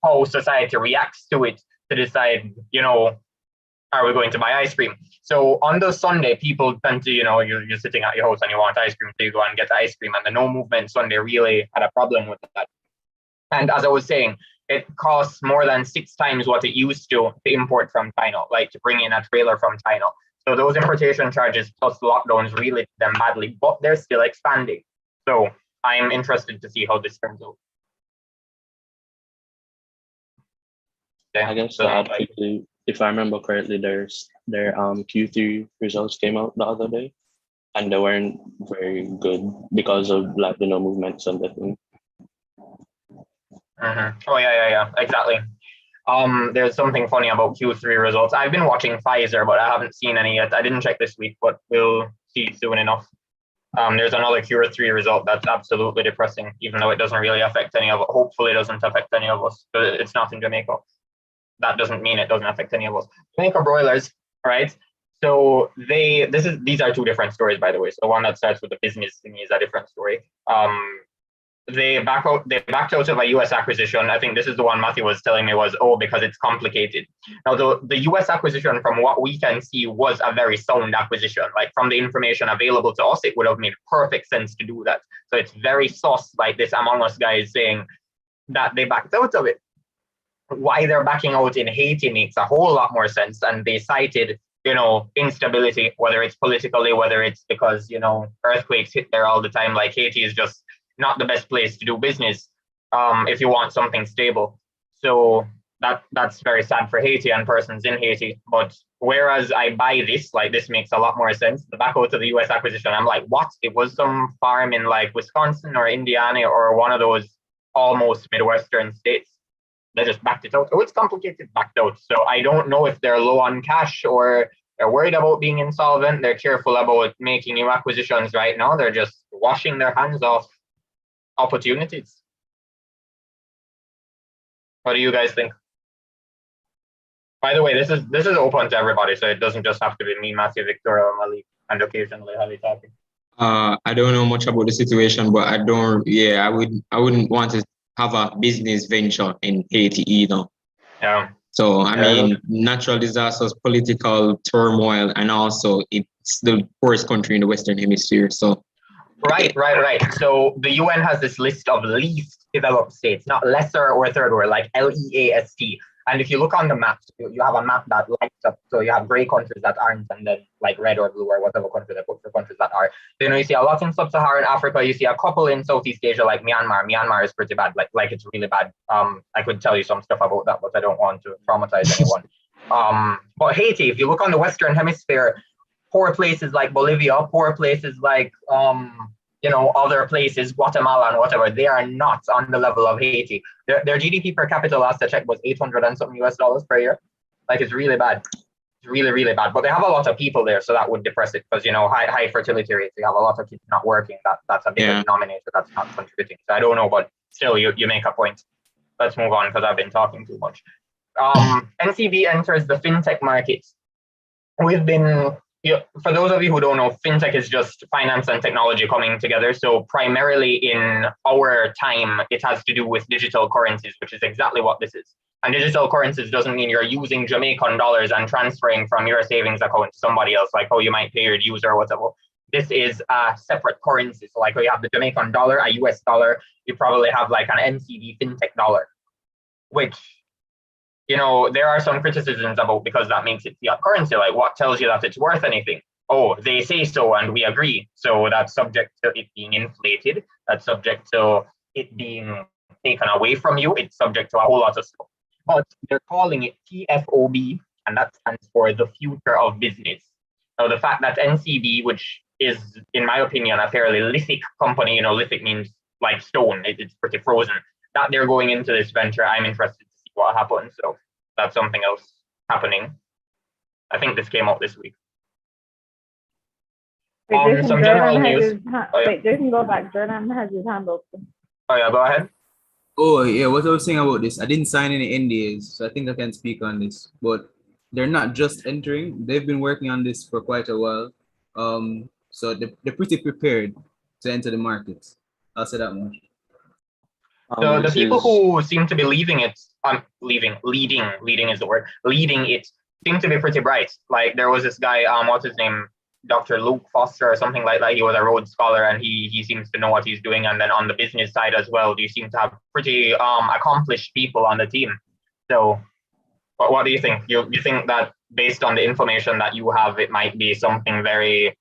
how society reacts to it to decide, are we going to buy ice cream? So on the Sunday, people tend to, you're sitting at your house and you want ice cream, so you go and get ice cream. And the no movement Sunday really had a problem with that. And as I was saying, it costs more than 6 times what it used to import from China, like to bring in a trailer from China. So those importation charges plus lockdowns really did them badly, but they're still expanding. So I'm interested to see how this turns out. Okay, I guess quickly, if I remember correctly, their Q3 results came out the other day, and they weren't very good because of like the no movements and the thing. Oh yeah, exactly. There's something funny about Q3 results. I've been watching Pfizer, but I haven't seen any yet. I didn't check this week, but we'll see soon enough. There's another Q3 result that's absolutely depressing, even though it doesn't really affect any of us. Hopefully it doesn't affect any of us, but it's not in Jamaica. That doesn't mean it doesn't affect any of us. Jamaica broilers, right? So these are 2 different stories, by the way. So one that starts with the business thing is a different story. They backed out of a US acquisition. I think this is the one Matthew was telling me was, because it's complicated. Now, the US acquisition, from what we can see, was a very sound acquisition. Like, from the information available to us, it would have made perfect sense to do that. So it's very sus, like this Among Us guys saying that they backed out of it. Why they're backing out in Haiti makes a whole lot more sense. And they cited, instability, whether it's politically, whether it's because, earthquakes hit there all the time. Like, Haiti is just not the best place to do business if you want something stable. So that's very sad for Haiti and persons in Haiti. But whereas I buy this, like, this makes a lot more sense. The back out to the US acquisition, I'm like, what? It was some farm in like Wisconsin or Indiana or one of those almost Midwestern states. They just backed it out. Oh, it's complicated, backed out. So I don't know if they're low on cash or they're worried about being insolvent. They're careful about making new acquisitions right now. They're just washing their hands off opportunities. What do you guys think? By the way, this is open to everybody, so it doesn't just have to be me, Matthew, Victoria, or Malik, and occasionally Holly talking. I don't know much about the situation, but I wouldn't want to have a business venture in Haiti either. Yeah. So I mean, natural disasters, political turmoil, and also it's the poorest country in the Western Hemisphere. So Right. So the UN has this list of least developed states, not lesser or third world, like LEAST. And if you look on the map, you have a map that lights up. So you have gray countries that aren't, and then like red or blue or whatever country they put for countries that are. So, you see a lot in sub-Saharan Africa. You see a couple in Southeast Asia, like Myanmar. Myanmar is pretty bad. Like it's really bad. I could tell you some stuff about that, but I don't want to traumatize anyone. But Haiti, if you look on the Western Hemisphere, poor places like Bolivia, poor places like other places, Guatemala and whatever, they are not on the level of Haiti. Their GDP per capita last I checked was $800 and something US dollars per year. Like, it's really bad. It's really, really bad. But they have a lot of people there, so that would depress it because high fertility rates. You have a lot of kids not working. That's a bigger denominator that's not contributing. So I don't know, but still, you make a point. Let's move on because I've been talking too much. NCB enters the fintech market. We've been for those of you who don't know, fintech is just finance and technology coming together. So primarily in our time, it has to do with digital currencies, which is exactly what this is. And digital currencies doesn't mean you're using Jamaican dollars and transferring from your savings account to somebody else, like how you might pay your user or whatever. This is a separate currency. So like you have the Jamaican dollar, a US dollar, you probably have like an NCD fintech dollar, which, there are some criticisms about because that makes it fiat currency. Like, what tells you that it's worth anything? Oh, they say so and we agree. So that's subject to it being inflated. That's subject to it being taken away from you. It's subject to a whole lot of stuff. But they're calling it TFOB, and that stands for the future of business. Now, the fact that NCB, which is, in my opinion, a fairly lithic company, lithic means like stone, it's pretty frozen, that they're going into this venture, I'm interested to see what happens. So that's something else happening. I think this came out this week. Some general news. Wait, Jason, go back. Jordan has his hand open. Oh, yeah, go ahead. Oh, yeah, what I was saying about this, I didn't sign any NDAs, so I think I can speak on this. But they're not just entering, they've been working on this for quite a while. So they're pretty prepared to enter the market. I'll say that much. So the people who seem to be leading is the word, leading it, seem to be pretty bright. Like there was this guy, what's his name, Dr. Luke Foster or something like that. He was a Rhodes Scholar, and he seems to know what he's doing. And then on the business side as well, you seem to have pretty accomplished people on the team. So what do you think? You think that based on the information that you have, it might be something very,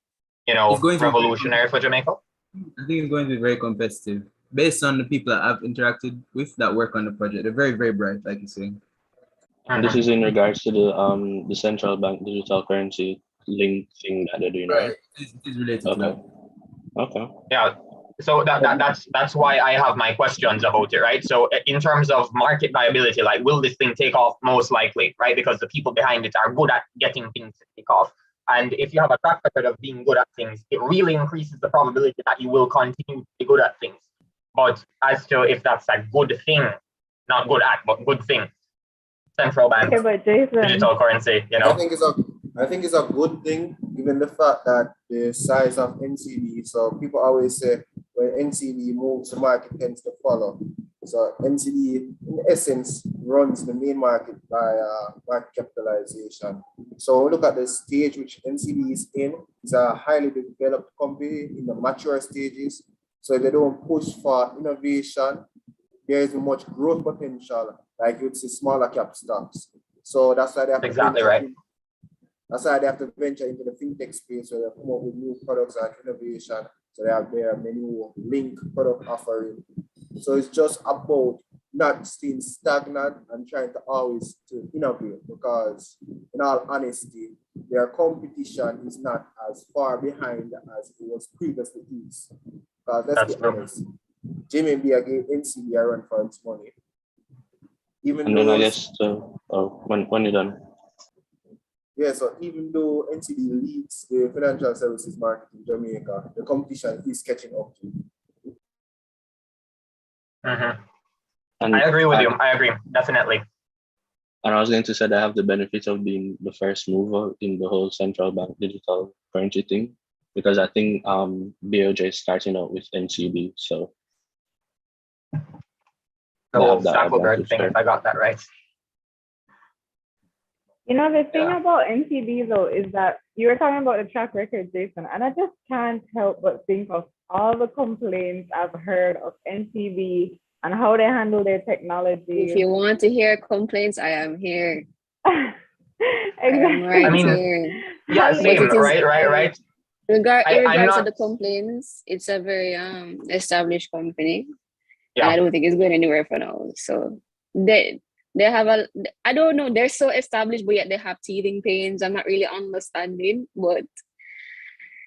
revolutionary for Jamaica? I think it's going to be very competitive. Based on the people that I've interacted with that work on the project, they're very, very bright, like you're saying. And this is in regards to the central bank digital currency link thing that they're doing, right? It is related to that. Okay. Yeah. So that's why I have my questions about it, right? So in terms of market viability, like, will this thing take off? Most likely, right? Because the people behind it are good at getting things to take off. And if you have a track record of being good at things, it really increases the probability that you will continue to be good at things. But as to if that's a good thing, not good at, but good thing, central bank, digital currency, I think it's a good thing, given the fact that the size of NCB. So people always say when NCB moves, the market tends to follow. So NCB, in essence, runs the main market by market capitalization. So look at the stage which NCB is in. It's a highly developed company in the mature stages. So if they don't push for innovation, there isn't much growth potential, like you'd see smaller cap stocks. So that's why they have That's why they have to venture into the fintech space, where they come up with new products and innovation. So they have their menu link product offering. So it's just about not staying stagnant and trying to always to innovate, because in all honesty, their competition is not as far behind as it was previously is. Because let's be honest, JMB gave NCB a run for its money. And then I guess when you're done. Yeah, so even though NCB leads the financial services market in Jamaica, the competition is catching up to it. I agree with you. I agree, definitely. And I was going to say they have the benefit of being the first mover in the whole central bank digital currency thing, because I think BOJ is starting out with NCB, so. Stackelberg thing, if I got that right. The thing about NCB though is that you were talking about the track record, Jason, and I just can't help but think of all the complaints I've heard of NCB and how they handle their technology. If you want to hear complaints, I am here. Exactly. I am here. Yeah, same, right. Regardless of the complaints, it's a very established company. Yeah. And I don't think it's going anywhere for now. So they have I don't know, they're so established, but yet they have teething pains. I'm not really understanding, but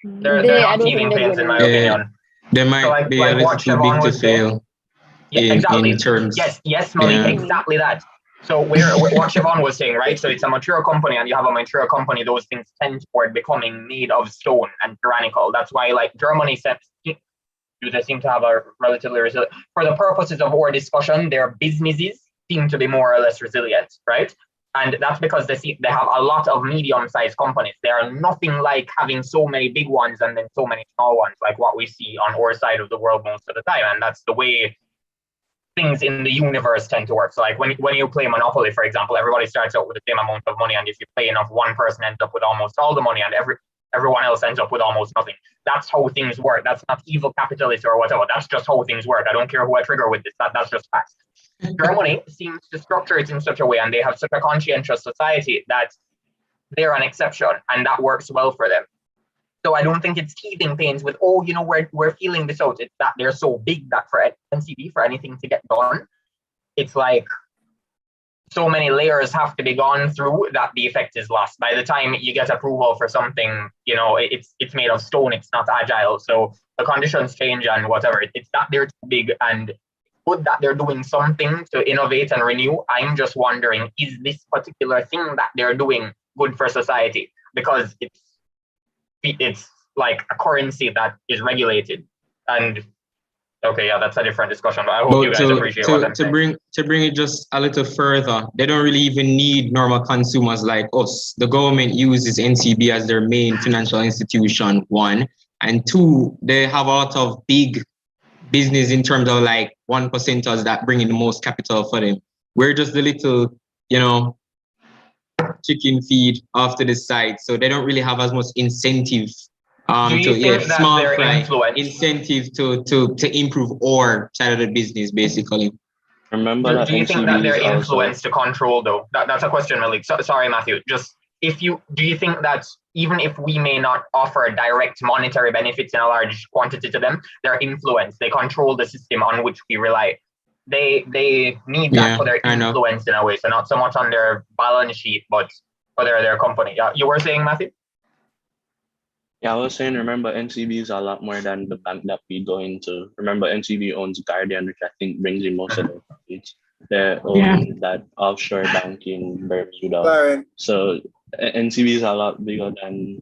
they're not teething pains in my opinion. They might be a little too big to fail. Yeah, exactly. In terms. Yes, Malik, exactly that. So what Siobhan was saying, right? So it's a mature company, and you have a mature company, those things tend toward becoming made of stone and tyrannical. That's why, like, Germany they seem to have a relatively resilient. For the purposes of our discussion, their businesses seem to be more or less resilient, right? And that's because they have a lot of medium-sized companies. They are nothing like having so many big ones and then so many small ones, like what we see on our side of the world most of the time. And that's the way things in the universe tend to work. So like when you play Monopoly, for example, everybody starts out with the same amount of money, and if you play enough, one person ends up with almost all the money, and everyone else ends up with almost nothing. That's how things work. That's not evil capitalist or whatever. That's just how things work. I don't care who I trigger with this. That's just facts. Germany seems to structure it in such a way, and they have such a conscientious society, that they're an exception, and that works well for them. So I don't think it's teething pains with, we're feeling this out. It's that they're so big that for NCB, for anything to get done, it's like so many layers have to be gone through that the effect is lost. By the time you get approval for something, it's made of stone, it's not agile. So the conditions change and whatever. It's that they're too big, and good that they're doing something to innovate and renew. I'm just wondering, is this particular thing that they're doing good for society? Because it's like a currency that is regulated. And okay, yeah, that's a different discussion, but I hope you guys appreciate what I'm saying. To bring it just a little further, they don't really even need normal consumers like us. The government uses NCB as their main financial institution, one. And two, they have a lot of big business in terms of like 1%ers that bring in the most capital for them. We're just the little, you know, chicken feed after the side, so they don't really have as much incentive incentive to improve or side of the business, basically. Remember, do you think that their influence to control, though? That's a question, Malik. Sorry, Matthew. Just do you think that even if we may not offer direct monetary benefits in a large quantity to them, their influence, they control the system on which we rely. They need that for their influence in a way, so not so much on their balance sheet, but for their company. Yeah, you were saying, Matthew? Yeah, I was saying, remember, NCB is a lot more than the bank that we go into. Remember, NCB owns Guardian, which I think brings in most of their profits. They own that offshore bank in Bermuda. So NCB is a lot bigger than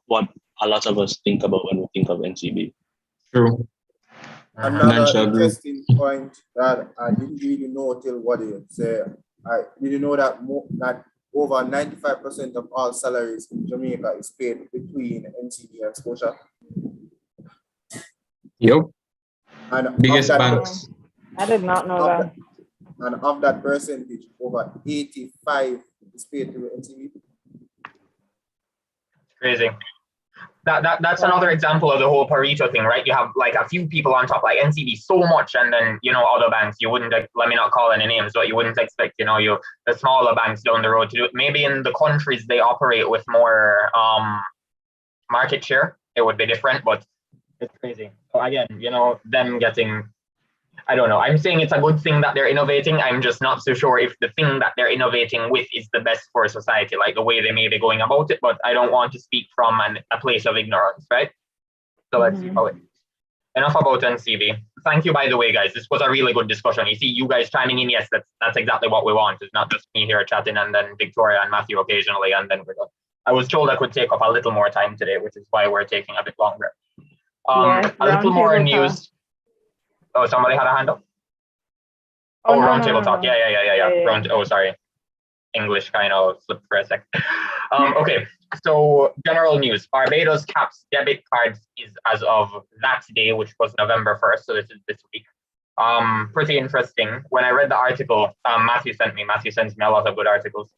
what a lot of us think about when we think of NCB. True. Another interesting point that I didn't really know till what you said. I didn't know that that over 95% of all salaries in Jamaica is paid between NCB and Scotia. Yep. And biggest banks. I did not know that. And of that percentage, over 85 is paid to NCB. Crazy. That's another example of the whole Pareto thing, right? You have like a few people on top, like NCB so much, and then, you know, other banks, you wouldn't, let me not call any names, but you wouldn't expect, you know, the smaller banks down the road to do it. Maybe in the countries they operate with more market share, it would be different, but it's crazy. So again, you know, them getting, I don't know. I'm saying it's a good thing that they're innovating. I'm just not so sure if the thing that they're innovating with is the best for society, like the way they may be going about it. But I don't want to speak from a place of ignorance, right? So let's see how it. Enough about NCB. Thank you, by the way, guys. This was a really good discussion. You see, you guys chiming in. Yes, that's exactly what we want. It's not just me here chatting and then Victoria and Matthew occasionally, and then we're done. I was told I could take up a little more time today, which is why we're taking a bit longer. A little more news. Oh, somebody had a hand up? Oh, round table talk. Yeah. Oh, sorry. English kind of slipped for a sec. Okay, so general news. Barbados caps debit cards is as of that day, which was November 1st. So this is this week. Pretty interesting. When I read the article, Matthew sends me a lot of good articles.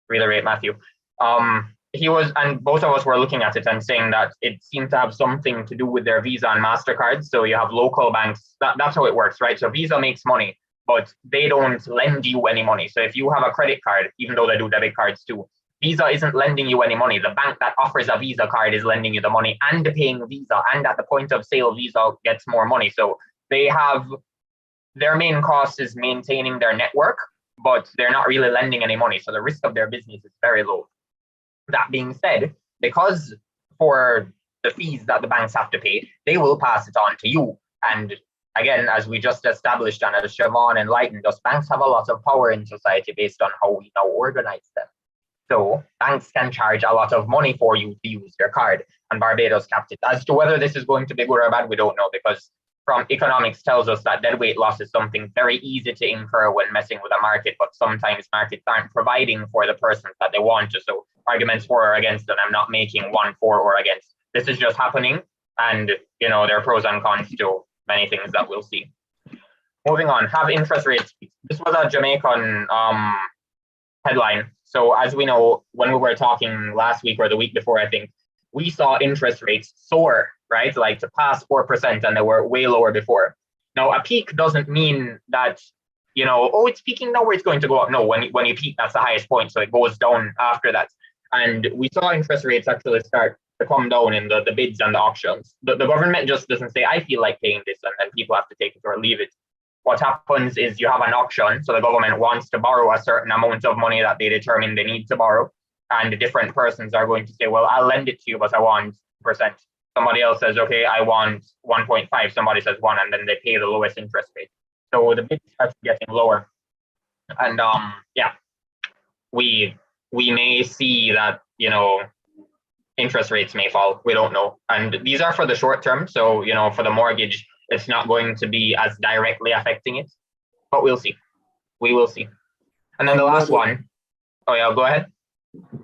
Really rate Matthew. And both of us were looking at it and saying that it seemed to have something to do with their Visa and MasterCard. So you have local banks, that's how it works, right? So Visa makes money, but they don't lend you any money. So if you have a credit card, even though they do debit cards too, Visa isn't lending you any money. The bank that offers a Visa card is lending you the money and paying Visa. And at the point of sale, Visa gets more money. So they have, their main cost is maintaining their network, but they're not really lending any money. So the risk of their business is very low. That being said, because for the fees that the banks have to pay, they will pass it on to you. And again, as we just established and as Siobhan enlightened us, banks have a lot of power in society based on how we now organize them. So banks can charge a lot of money for you to use their card, and Barbados capped it. As to whether this is going to be good or bad, we don't know, because from economics tells us that deadweight loss is something very easy to incur when messing with a market, but sometimes markets aren't providing for the persons that they want to. So arguments for or against, and I'm not making one for or against. This is just happening, and you know, there are pros and cons to many things that we'll see. Moving on, have interest rates. This was a Jamaican headline. So as we know, when we were talking last week or the week before, I think, we saw interest rates soar, right? Like to pass 4%, and they were way lower before. Now, a peak doesn't mean that, you know, oh, it's peaking now, where it's going to go up. No, when you peak, that's the highest point. So it goes down after that. And we saw interest rates actually start to come down in the bids and the auctions. The government just doesn't say, I feel like paying this, and then people have to take it or leave it. What happens is you have an auction. So the government wants to borrow a certain amount of money that they determine they need to borrow. And the different persons are going to say, well, I'll lend it to you, but I want percent. Somebody else says, okay, I want 1.5. Somebody says 1, and then they pay the lowest interest rate. So the bids start getting lower. And yeah, we may see that, you know, interest rates may fall. We don't know. And these are for the short term. So, you know, for the mortgage, it's not going to be as directly affecting it, but we'll see. We will see. And then the last one. Oh yeah, go ahead.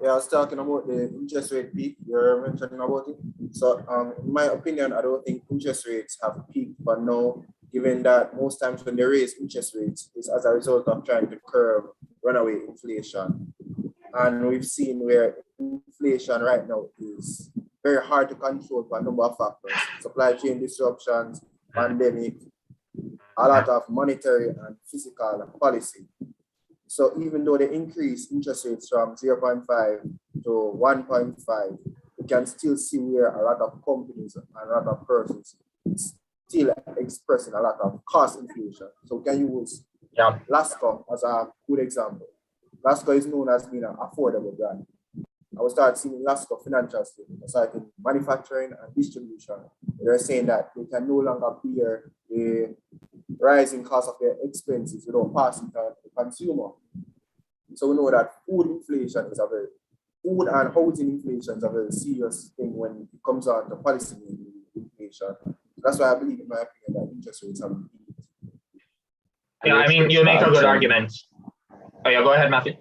Yeah, I was talking about the interest rate peak. You're mentioning about it. So in my opinion, I don't think interest rates have peaked, but no, given that most times when they raise interest rates, it's as a result of trying to curb runaway inflation. And we've seen where inflation right now is very hard to control for a number of factors: supply chain disruptions, pandemic, a lot of monetary and fiscal policy. So even though they increase interest rates from 0.5 to 1.5, you can still see where a lot of companies and a lot of persons still expressing a lot of cost inflation. So we can use Lasco as a good example. Lasco is known as being an affordable brand. I will start seeing Lasco financial statements, like in manufacturing and distribution. They're saying that they can no longer bear the rising cost of their expenses without passing it on to the consumer. So we know that food and housing inflation is a very serious thing when it comes on to policy inflation. That's why I believe, in my opinion, that interest rates have peaked. Yeah, I mean, you make a good argument. Oh yeah, go ahead, Matthew.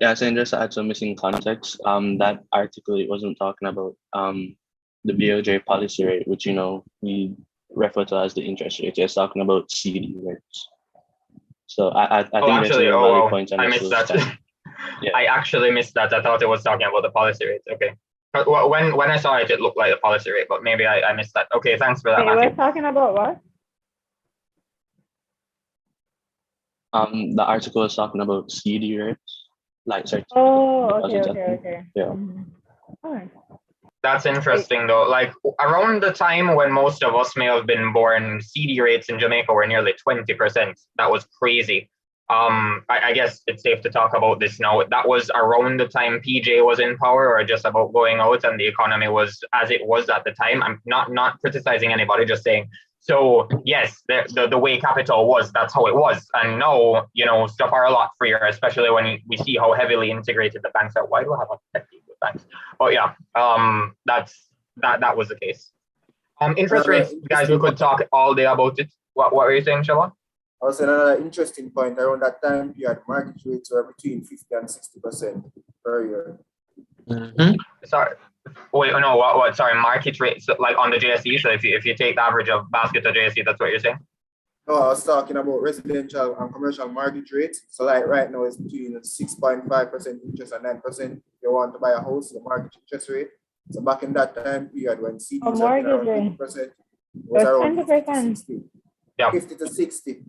Yeah, saying just to add some missing context, that article, it wasn't talking about the BOJ policy rate, which, we refer to as the interest rate. It's talking about CD rates. So I think actually, that's a valid point. I missed that. Yeah. I actually missed that. I thought it was talking about the policy rate. Okay. But when I saw it, it looked like the policy rate, but maybe I missed that. Okay, thanks for that, Matthew. We're talking about what? The article is talking about CD rates, like Okay. Yeah. Mm-hmm. All right. That's interesting though. Like around the time when most of us may have been born, CD rates in Jamaica were nearly 20%. That was crazy. I guess it's safe to talk about this now. That was around the time PJ was in power, or just about going out, and the economy was as it was at the time. I'm not criticizing anybody, just saying. So yes, the way capital was, that's how it was. And now, stuff are a lot freer, especially when we see how heavily integrated the banks are. Why do I have a pet peeve with banks? Oh yeah, that was the case. Interest rates, guys, we could talk all day about it. What were you saying, Siobhan? I was saying another interesting point. Around that time period, market rates were between 50 and 60% per year. Mm-hmm. Sorry. Wait, no, what? Sorry, market rates, like on the JSE. So if you take the average of basket of JSE, that's what you're saying? No, I was talking about residential and commercial mortgage rates. So like right now it's between 6.5% interest and 9%. If you want to buy a house, the market interest rate. So back in that time period when CDs were around 50%, it was around 50 to 60. Yeah. 50 to 60.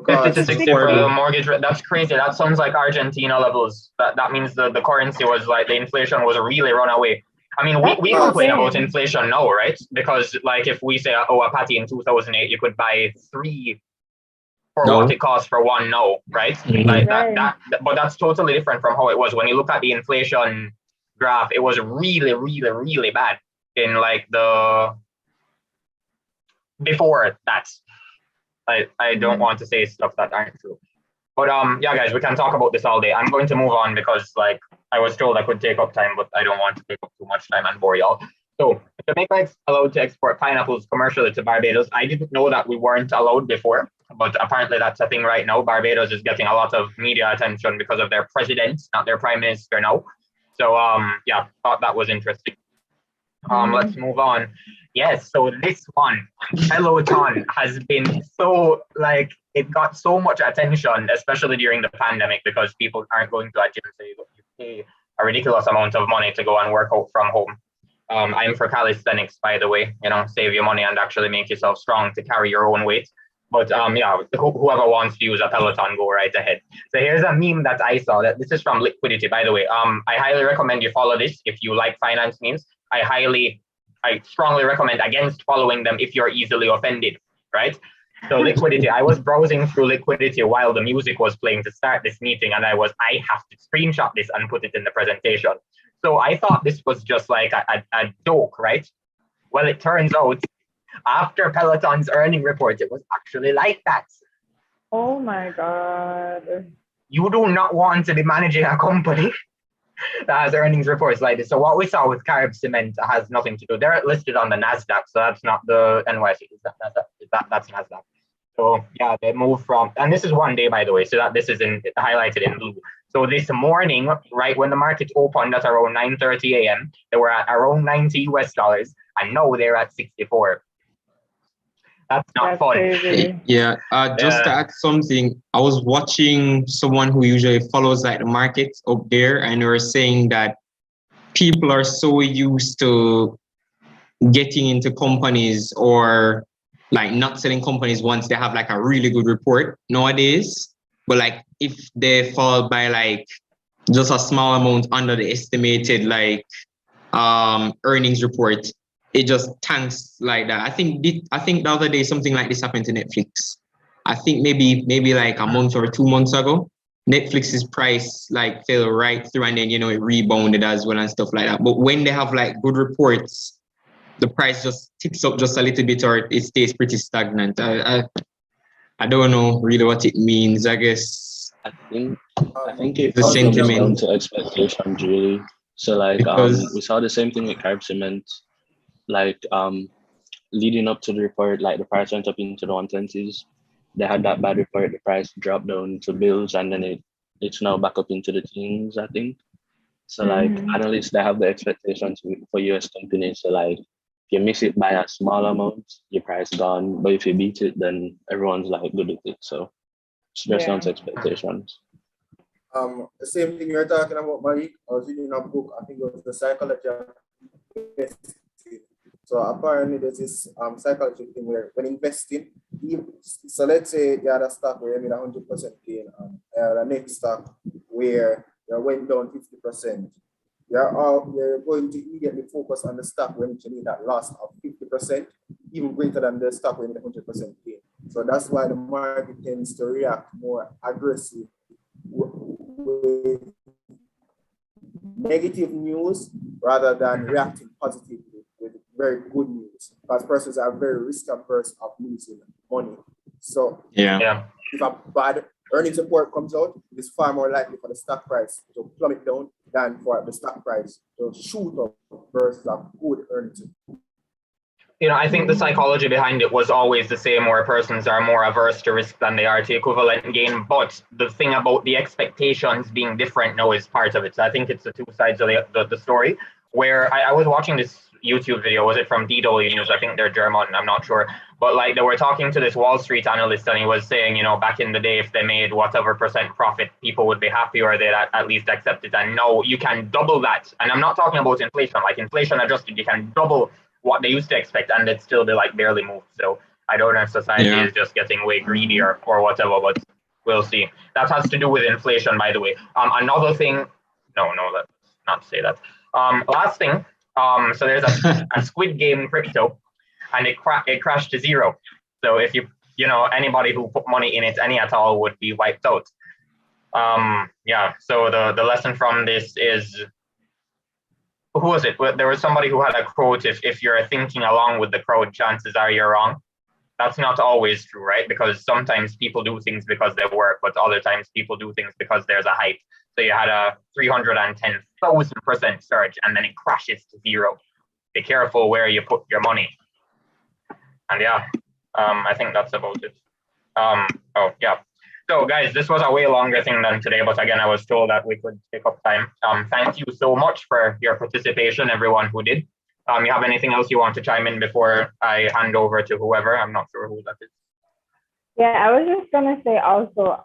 50 to 60 for the mortgage rate. That's crazy. That sounds like Argentina levels. That means the currency was like, the inflation was really run away. I mean, we complain about inflation now, right? Because like if we say, a patty in 2008, you could buy 3 for what it costs for 1 now, right? Mm-hmm. Like that, but that's totally different from how it was. When you look at the inflation graph, it was really, really, really bad in like the before that. I don't want to say stuff that aren't true. But yeah, guys, we can talk about this all day. I'm going to move on because like I was told I could take up time, but I don't want to take up too much time and bore y'all. So Jamaica is allowed to export pineapples commercially to Barbados. I didn't know that we weren't allowed before, but apparently that's a thing right now. Barbados is getting a lot of media attention because of their president, not their prime minister now. So yeah, thought that was interesting. Let's move on. Yes, so this one, Peloton, has been so, like, it got so much attention, especially during the pandemic, because people aren't going to a gym, so you pay a ridiculous amount of money to go and work out from home. I'm for calisthenics, by the way, save your money and actually make yourself strong to carry your own weight. But yeah, whoever wants to use a Peloton, go right ahead. So here's a meme that I saw. That this is from Liquidity, by the way. I highly recommend you follow this if you like finance memes. I strongly recommend against following them if you're easily offended, right? So Liquidity, I was browsing through Liquidity while the music was playing to start this meeting, and I have to screenshot this and put it in the presentation. So I thought this was just like a joke, right? Well, it turns out after Peloton's earning report, it was actually like that. Oh my God. You do not want to be managing a company that has earnings reports like this. So what we saw with Carib Cement has nothing to do. They're listed on the NASDAQ, so that's not the NYC. That's NASDAQ. So yeah, they moved from, and this is one day, by the way, so that this is highlighted in blue. So this morning, right when the market opened at around 9:30 a.m., they were at around 90 US dollars, and now they're at 64. That's not fun. Crazy. Yeah, just to add something, I was watching someone who usually follows like the markets up there, and they were saying that people are so used to getting into companies or like not selling companies once they have like a really good report nowadays. But like if they fall by like just a small amount under the estimated like earnings report, it just tanks like that. I think the other day something like this happened to Netflix. I think maybe like a month or 2 months ago, Netflix's price like fell right through, and then it rebounded as well and stuff like that. But when they have like good reports, the price just ticks up just a little bit, or it stays pretty stagnant. I don't know really what it means. I guess I think it the comes down sentiment to expectations, really. So like because we saw the same thing with carb cement. Like leading up to the report, like the price went up into the 120s. They had that bad report, the price dropped down to bills, and then it's now back up into the teens, I think. So like analysts, they have the expectations for US companies. So like if you miss it by a small amount, your price gone. But if you beat it, then everyone's like good at it. So it's just down to expectations. The same thing you're talking about, Malik. I was reading a book, I think it was The Psychology of Investing. So apparently there's this psychology thing where when investing, so let's say you had a stock where you made 100% gain, the next stock where you went down 50%. You're going to immediately focus on the stock when you need that loss of 50%, even greater than the stock when you need 100% gain. So that's why the market tends to react more aggressive with negative news rather than reacting positively with very good news, because persons are very risk averse of losing money. So if a bad earnings report comes out, it's far more likely for the stock price to plummet down than for the stock price to shoot up versus a good earnings report. I think the psychology behind it was always the same, where persons are more averse to risk than they are to equivalent gain. But the thing about the expectations being different now is part of it. So I think it's the two sides of the story, where I was watching this YouTube video. Was it from DW News? I think they're German, I'm not sure. But like they were talking to this Wall Street analyst, and he was saying, back in the day, if they made whatever percent profit, people would be happy, or they'd at least accept it. And now you can double that. And I'm not talking about inflation, like inflation adjusted, you can double what they used to expect, and it'd still be like barely moved. So I don't know if society is just getting way greedier or whatever, but we'll see. That has to do with inflation, by the way. Another thing, no, let's not say that. Last thing, so there's a Squid Game crypto, and it crashed to zero. So if anybody who put money in it, any at all, would be wiped out. So the lesson from this is, who was it? There was somebody who had a quote, if you're thinking along with the crowd, chances are you're wrong. That's not always true, right? Because sometimes people do things because they work, but other times people do things because there's a hype. So you had a 310,000% surge, and then it crashes to zero. Be careful where you put your money. And I think that's about it. So guys, this was a way longer thing than today, but again, I was told that we could take up time. Thank you so much for your participation, everyone who did. You have anything else you want to chime in before I hand over to whoever? I'm not sure who that is. Yeah, I was just gonna say also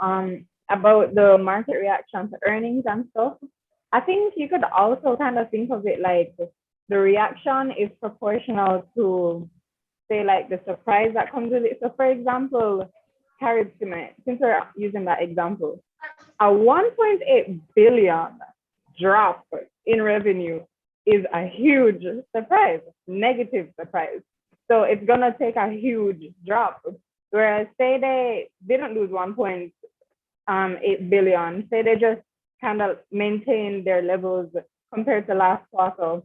about the market reaction to earnings and stuff. I think you could also kind of think of it like the reaction is proportional to, say, like the surprise that comes with it. So for example, carib cement, since we're using that example, a 1.8 billion drop in revenue is a huge surprise, negative surprise. So it's gonna take a huge drop. Whereas say they didn't lose 1.8 billion, say they just kind of maintain their levels compared to last quarter,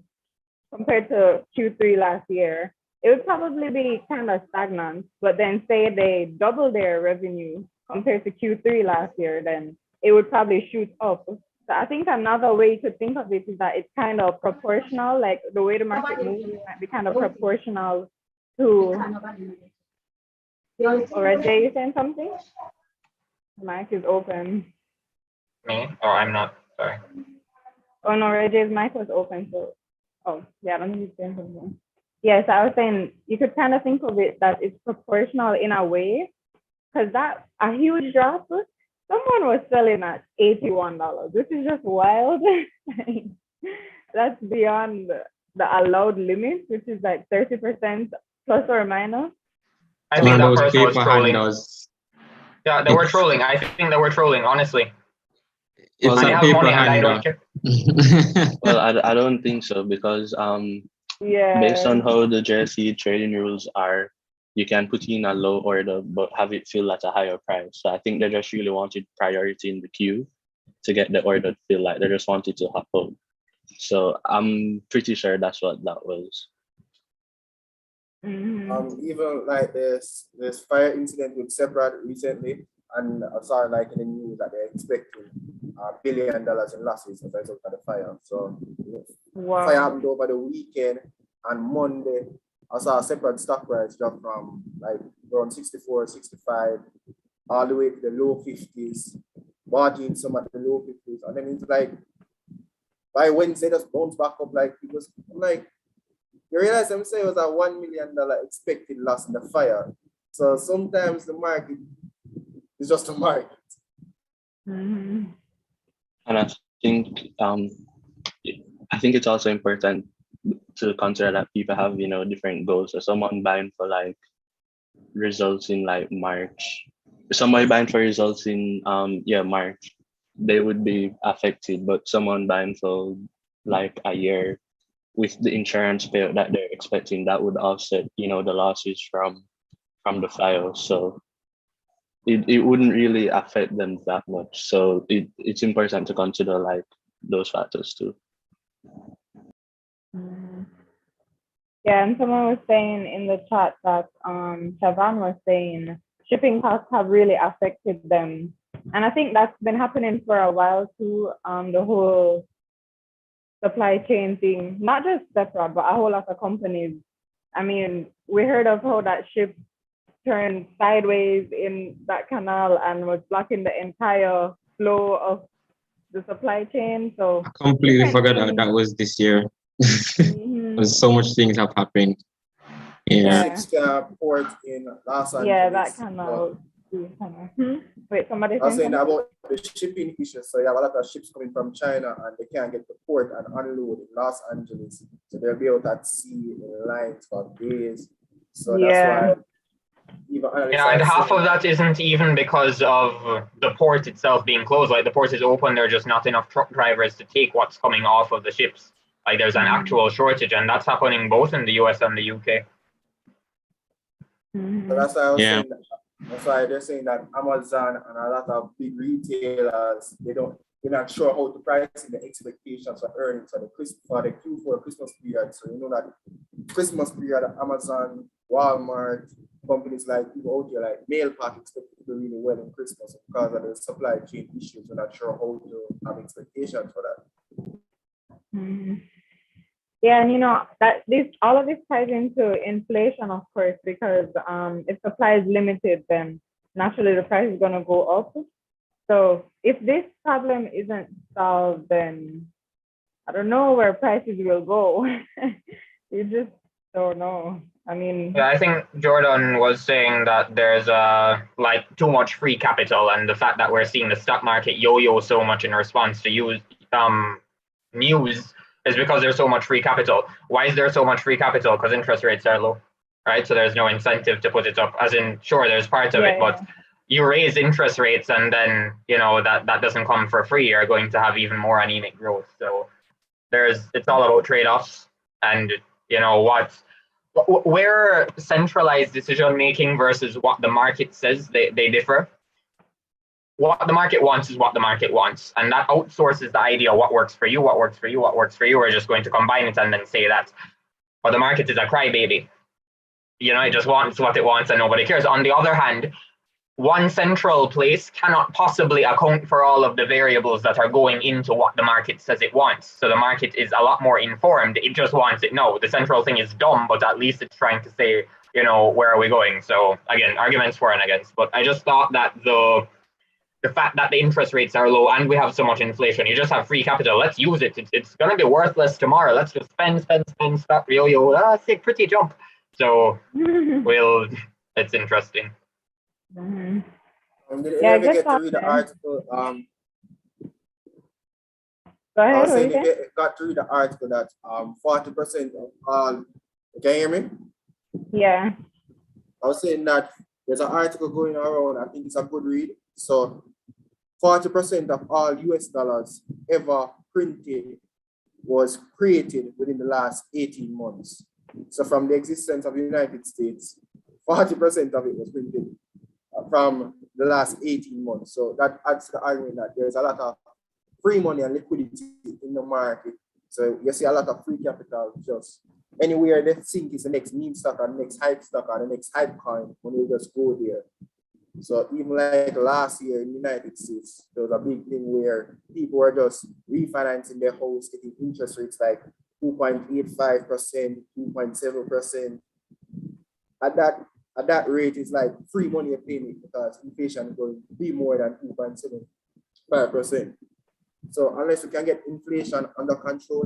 compared to Q3 last year, it would probably be kind of stagnant. But then say they double their revenue compared to Q3 last year, then it would probably shoot up. So I think another way to think of it is that it's kind of proportional, like the way the market moves might be kind of proportional to. Already, you saying something? The mic is open. me? Oh, I'm not. Sorry. Oh no, Reggie's mic was open. So, oh yeah, let me saying something. Yes, I was saying you could kind of think of it that it's proportional in a way, because that a huge drop. Someone was selling at $81. This is just wild. That's beyond the allowed limit, which is like 30% plus or minus. I think that those person was paper trolling. handles. Yeah, they were trolling. I think they were trolling, honestly. It's I a have paper money and I handle. don't care. Well, I don't think so, because Yeah. based on how the Jersey trading rules are, you can put in a low order but have it fill at a higher price. So I think they just really wanted priority in the queue to get the order to fill, like they just wanted to hop out. So I'm pretty sure that's what that was. Even like this fire incident with Separate recently, and I saw like in the news that they're expecting $1 billion in losses as a result of the fire. So wow. fire happened over the weekend, and Monday I saw a Separate stock price drop from like around 64, 65, all the way to the low 50s, margin some at the low 50s, and then it's like by Wednesday just bounced back up like it was. I'm like, you realize I'm saying it was a $1 million expected loss in the fire. So sometimes the market is just a market. Mm-hmm. And I think it's also important to consider that people have, different goals. So someone buying for like results in like March, somebody buying for results in March, they would be affected. But someone buying for like a year with the insurance payout that they're expecting, that would offset, the losses from the fire. So it wouldn't really affect them that much. So it's important to consider like those factors too. Yeah, and someone was saying in the chat that Shavan was saying shipping costs have really affected them. And I think that's been happening for a while too. The whole supply chain thing, not just Separate, but a whole lot of companies. I mean, we heard of how that ship turned sideways in that canal and was blocking the entire flow of the supply chain. So I completely forgot that was this year. Because so much things have happened. Yeah. 6 port in Los Angeles. Yeah, that canal. Wait, somebody I was saying about the shipping issues. So you have a lot of ships coming from China and they can't get to port and unload in Los Angeles. So they'll be out at sea in lines for days. So that's why and half of that isn't even because of the port itself being closed. Like the port is open, there are just not enough truck drivers to take what's coming off of the ships. Like there's an actual shortage, and that's happening both in the US and the UK. So that's why I was saying that's why they're saying that Amazon and a lot of big retailers, they're not sure how to price in the expectations for earnings for the Q4 Christmas period. So you know that Christmas period, Amazon, Walmart, companies like people out here like Mailpack expect to do really well in Christmas because of the supply chain issues. We're not sure how to have expectations for that. Yeah, and that all of this ties into inflation, of course, because if supply is limited, then naturally the price is going to go up. So if this problem isn't solved, then I don't know where prices will go. You just don't know. I mean, yeah, I think Jordan was saying that there's like too much free capital, and the fact that we're seeing the stock market yo-yo so much in response to news is because there's so much free capital. Why is there so much free capital? Because interest rates are low, right? So there's no incentive to put it up. As in, sure, there's part of it, but you raise interest rates and then that doesn't come for free. You're going to have even more anemic growth. So it's all about trade-offs, and where centralized decision making versus what the market says, they differ. What the market wants is what the market wants, and that outsources the idea of what works for you, what works for you, what works for you. We're just going to combine it and then say that. But the market is a crybaby. It just wants what it wants and nobody cares. On the other hand, one central place cannot possibly account for all of the variables that are going into what the market says it wants. So the market is a lot more informed. It just wants it. No, the central thing is dumb, but at least it's trying to say, where are we going? So again, arguments for and against. But I just thought that the fact that the interest rates are low and we have so much inflation, you just have free capital. Let's use it. It's going to be worthless tomorrow. Let's just spend, stop, yo. Sick, pretty jump. So, it's interesting. Did you ever get to read the article? Go ahead. Got to read the article that 40% of all. Can you hear me? Yeah. I was saying that there's an article going around. I think it's a good read. So 40% of all US dollars ever printed was created within the last 18 months. So from the existence of the United States, 40% of it was printed from the last 18 months. So that adds to the argument that there's a lot of free money and liquidity in the market. So you see a lot of free capital just anywhere they think is the next meme stock or the next hype stock or the next hype coin when you just go there. So even like last year in the United States, there was a big thing where people were just refinancing their house, getting interest rates like 2.85%, 2.7%. At that rate, it's like free money you're paying because inflation is going to be more than 2.75%. So unless we can get inflation under control,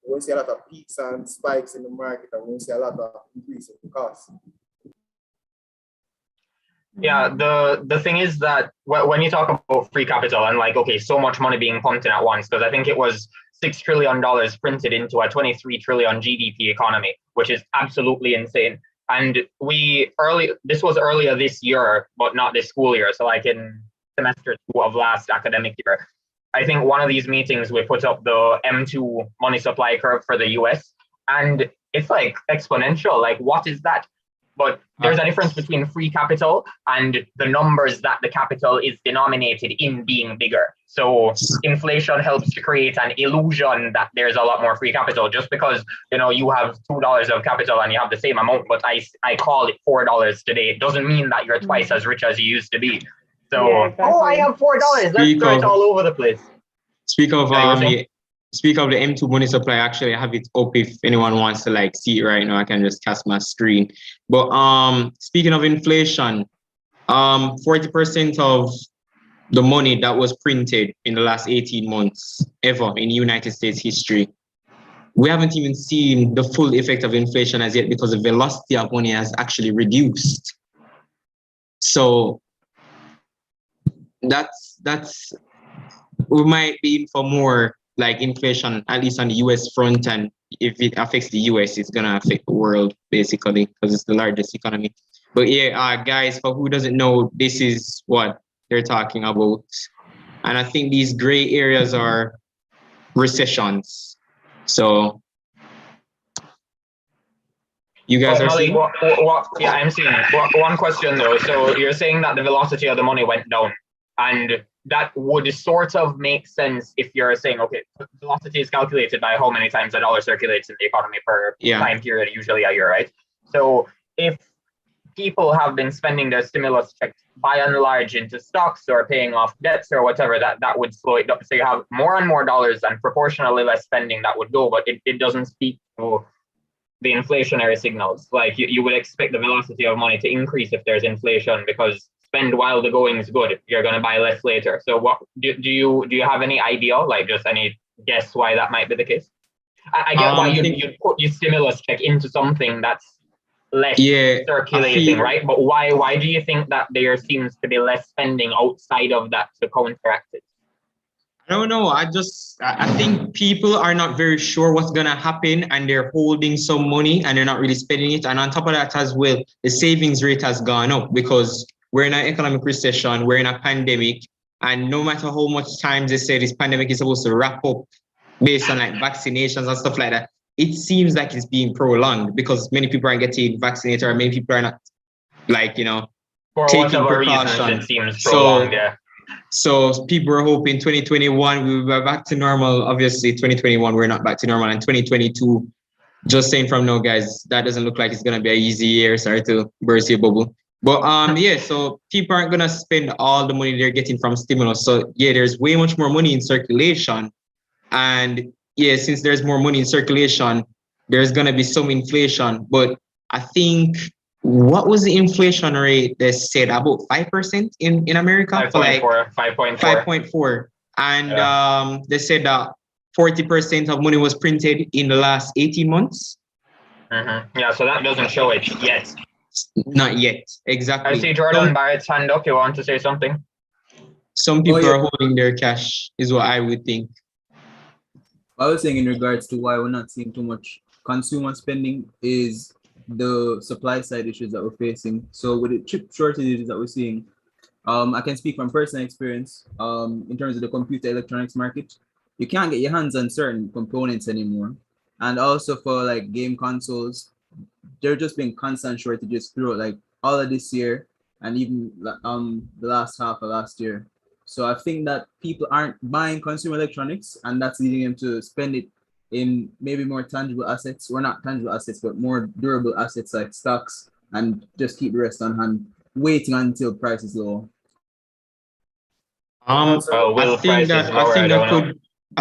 we will see a lot of peaks and spikes in the market, and we will see a lot of increase in costs. Yeah, the thing is that when you talk about free capital and like, okay, so much money being pumped in at once, because I think it was $6 trillion printed into a 23 trillion GDP economy, which is absolutely insane. And this was earlier this year, but not this school year. So like in semester 2 of last academic year, I think one of these meetings we put up the M2 money supply curve for the US, and it's like exponential. Like, what is that? But there's a difference between free capital and the numbers that the capital is denominated in being bigger. So inflation helps to create an illusion that there's a lot more free capital just because, you have $2 of capital and you have the same amount, but I call it $4 today. It doesn't mean that you're twice as rich as you used to be. So, yeah, exactly. I have $4. Let's throw it all over the place. Speak of the M2 money supply. Actually, I have it up if anyone wants to see it right now. I can just cast my screen. But speaking of inflation, 40% of the money that was printed in the last 18 months ever in United States history, we haven't even seen the full effect of inflation as yet because the velocity of money has actually reduced. So that's we might be in for more inflation, at least on the US front, and if it affects the US, it's gonna affect the world basically because it's the largest economy. But yeah, guys, for who doesn't know, this is what they're talking about, and I think these gray areas are recessions. So you guys are Malik, seeing? yeah, I'm seeing one question though. So you're saying that the velocity of the money went down, and that would sort of make sense if you're saying, okay, velocity is calculated by how many times a dollar circulates in the economy per time period, usually a year, right? So if people have been spending their stimulus checks by and large into stocks or paying off debts or whatever, that would slow it up. So you have more and more dollars and proportionally less spending that would go, but it doesn't speak to the inflationary signals. Like you would expect the velocity of money to increase if there's inflation because spend while the going is good. You're going to buy less later. So what do you have any idea, just any guess why that might be the case? I get why you'd put your stimulus check into something that's less circulating, right? But why do you think that there seems to be less spending outside of that to counteract it? I don't know. I think people are not very sure what's gonna happen, and they're holding some money and they're not really spending it. And on top of that as well, the savings rate has gone up because we're in an economic recession, we're in a pandemic, and no matter how much times they say this pandemic is supposed to wrap up based on vaccinations and stuff like that, it seems like it's being prolonged because many people aren't getting vaccinated or many people are not for taking precautions. It seems prolonged, So people are hoping 2021 we will be back to normal. Obviously 2021 we're not back to normal, and 2022, just saying from now, guys, that doesn't look like it's gonna be an easy year. Sorry to burst your bubble. But so people aren't gonna spend all the money they're getting from stimulus. So there's way much more money in circulation. And since there's more money in circulation, there's gonna be some inflation. But I think what was the inflation rate? They said about 5% in America. 5.4. 5.4. And they said that 40% of money was printed in the last 18 months. Yeah, so that doesn't show it yet. Not yet, exactly. I see Jordan Barrett's hand up. You want to say something? Some people are holding their cash, is what I would think. I was saying in regards to why we're not seeing too much consumer spending is the supply side issues that we're facing. So with the chip shortages that we're seeing, I can speak from personal experience. In terms of the computer electronics market, you can't get your hands on certain components anymore. And also for like game consoles, there just been constant shortages throughout like all of this year and even the last half of last year. So I think that people aren't buying consumer electronics, and that's leading them to spend it in maybe more tangible assets, or not tangible assets, but more durable assets like stocks, and just keep the rest on hand, waiting until price is low. I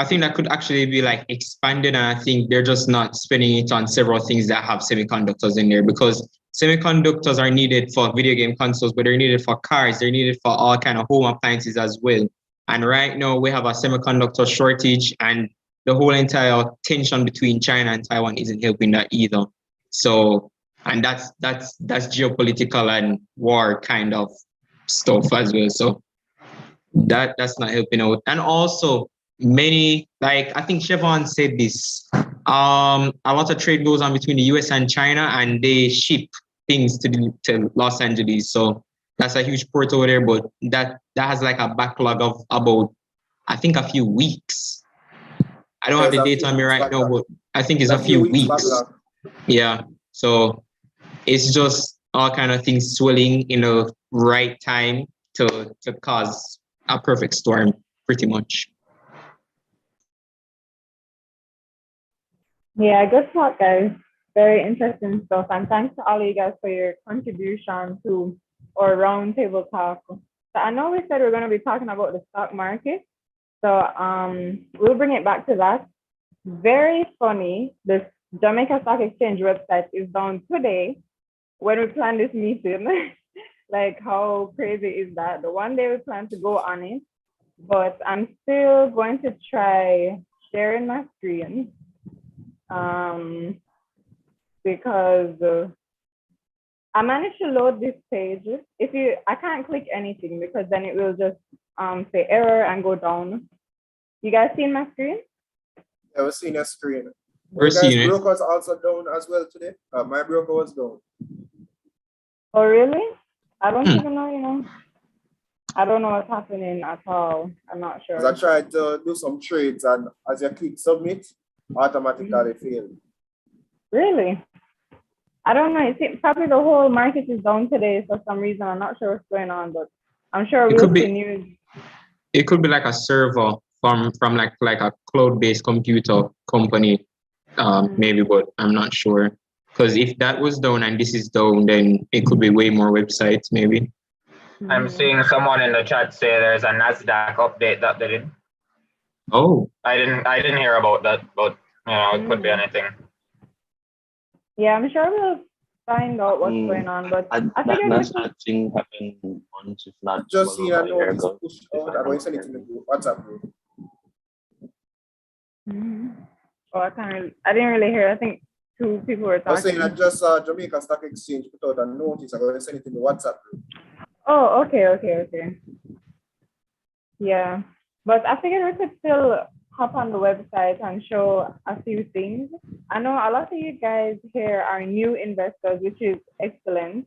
think that could actually be like expanded, and I think they're just not spending it on several things that have semiconductors in there, because semiconductors are needed for video game consoles, but they're needed for cars, they're needed for all kind of home appliances as well. And right now we have a semiconductor shortage, and the whole entire tension between China and Taiwan isn't helping that either. So, and that's geopolitical and war kind of stuff as well. So that's not helping out. And also many, like I think Chevron said this, a lot of trade goes on between the US and China, and they ship things to Los Angeles. So that's a huge port over there, but that has like a backlog of about, I think, a few weeks. I don't have the data on me right now, but I think it's a few weeks. Yeah. So it's just all kind of things swelling in the right time to cause a perfect storm, pretty much. Yeah, good talk, guys. Very interesting stuff. And thanks to all of you guys for your contribution to our roundtable talk. So I know we said we're going to be talking about the stock market. So we'll bring it back to that. Very funny, the Jamaica Stock Exchange website is down today when we plan this meeting. Like, how crazy is that? The one day we plan to go on it, but I'm still going to try sharing my screen because I managed to load this page. I can't click anything because then it will just say error and go down. You guys seen my screen? Yeah, we're seeing your screen. We're seeing it. Broker's also down as well today. My broker was down. Oh, really? I don't even know, I don't know what's happening at all. I'm not sure. I tried to do some trades, and as you click submit, automatically failed. Really? I don't know. Probably the whole market is down today for some reason. I'm not sure what's going on, but I'm sure we'll see news. It could be like a server from like a cloud-based computer company, maybe, but I'm not sure. Because if that was down and this is down, then it could be way more websites, maybe. I'm seeing someone in the chat say there's a NASDAQ update that they did. Oh. I didn't hear about that, but it could be anything. Yeah, I'm sure we'll find out what's going on, but I think NASDAQ thing happened once, if not just seen a notice pushed out. I'm going to send it to the WhatsApp group. Oh, I didn't really hear. I think two people were talking. I was saying I just saw Jamaica Stock Exchange put out a notice. I'm going to send it to the WhatsApp group. Oh, okay. Yeah, but I figured we could still hop on the website and show a few things. I know a lot of you guys here are new investors, which is excellent.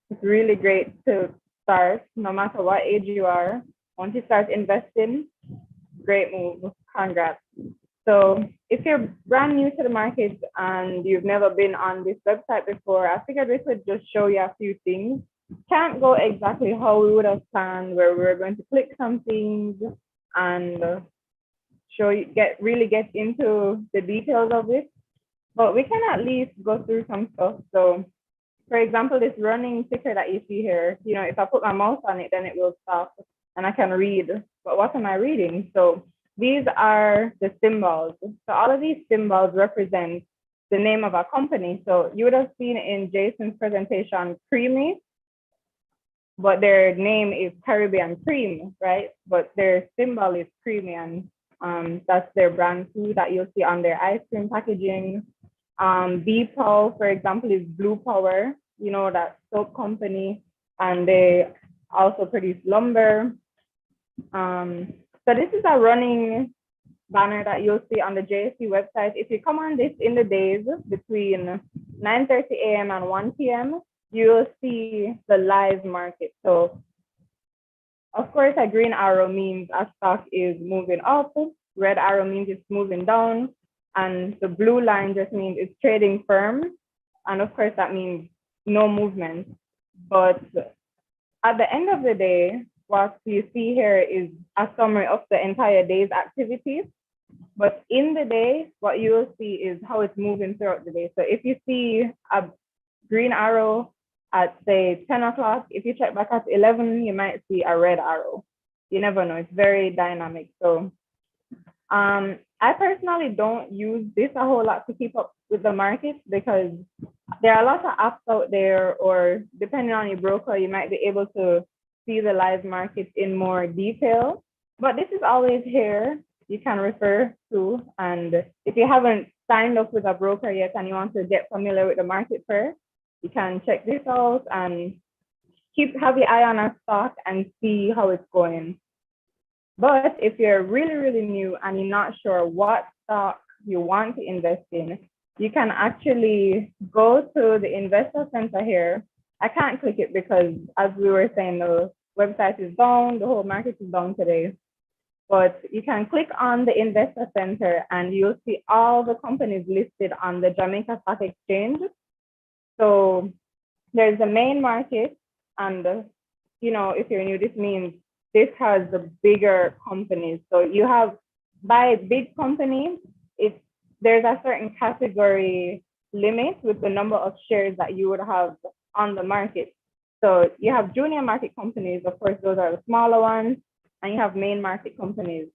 It's really great to start, no matter what age you are. Once you start investing, great move. Congrats. So if you're brand new to the market and you've never been on this website before, I figured we could just show you a few things. Can't go exactly how we would have planned, where we're going to click some things and show you, get into the details of it. But we can at least go through some stuff. So for example, this running ticker that you see here, if I put my mouse on it, then it will stop and I can read. But what am I reading? So these are the symbols. So all of these symbols represent the name of a company. So you would have seen in Jason's presentation, Creamy, but their name is Caribbean Cream, right? But their symbol is Creamy, and that's their brand too that you'll see on their ice cream packaging. B-Pow, for example, is Blue Power, you know, that soap company, and they also produce lumber. So this is a running banner that you'll see on the JSC website. If you come on this in the days between 9:30 a.m. and 1 p.m., you'll see the live market. So of course, a green arrow means a stock is moving up, red arrow means it's moving down, and the blue line just means it's trading firm. And of course, that means no movement. But at the end of the day, what you see here is a summary of the entire day's activities. But in the day, what you will see is how it's moving throughout the day. So if you see a green arrow at, say, 10 o'clock, if you check back at 11, you might see a red arrow. You never know. It's very dynamic. So I personally don't use this a whole lot to keep up with the market, because there are a lot of apps out there, or depending on your broker, you might be able to see the live market in more detail. But this is always here. You can refer to, and if you haven't signed up with a broker yet and you want to get familiar with the market first, you can check this out and have your eye on a stock and see how it's going. But if you're really, really new and you're not sure what stock you want to invest in, you can actually go to the investor center here. I can't click it because, as we were saying, the website is down, the whole market is down today. But you can click on the investor center and you'll see all the companies listed on the Jamaica Stock Exchange. So there's the main market, and you know, if you're new, this means this has the bigger companies. So you have, by big company, there's a certain category limit with the number of shares that you would have on the market. So you have junior market companies, of course, those are the smaller ones, and you have main market companies.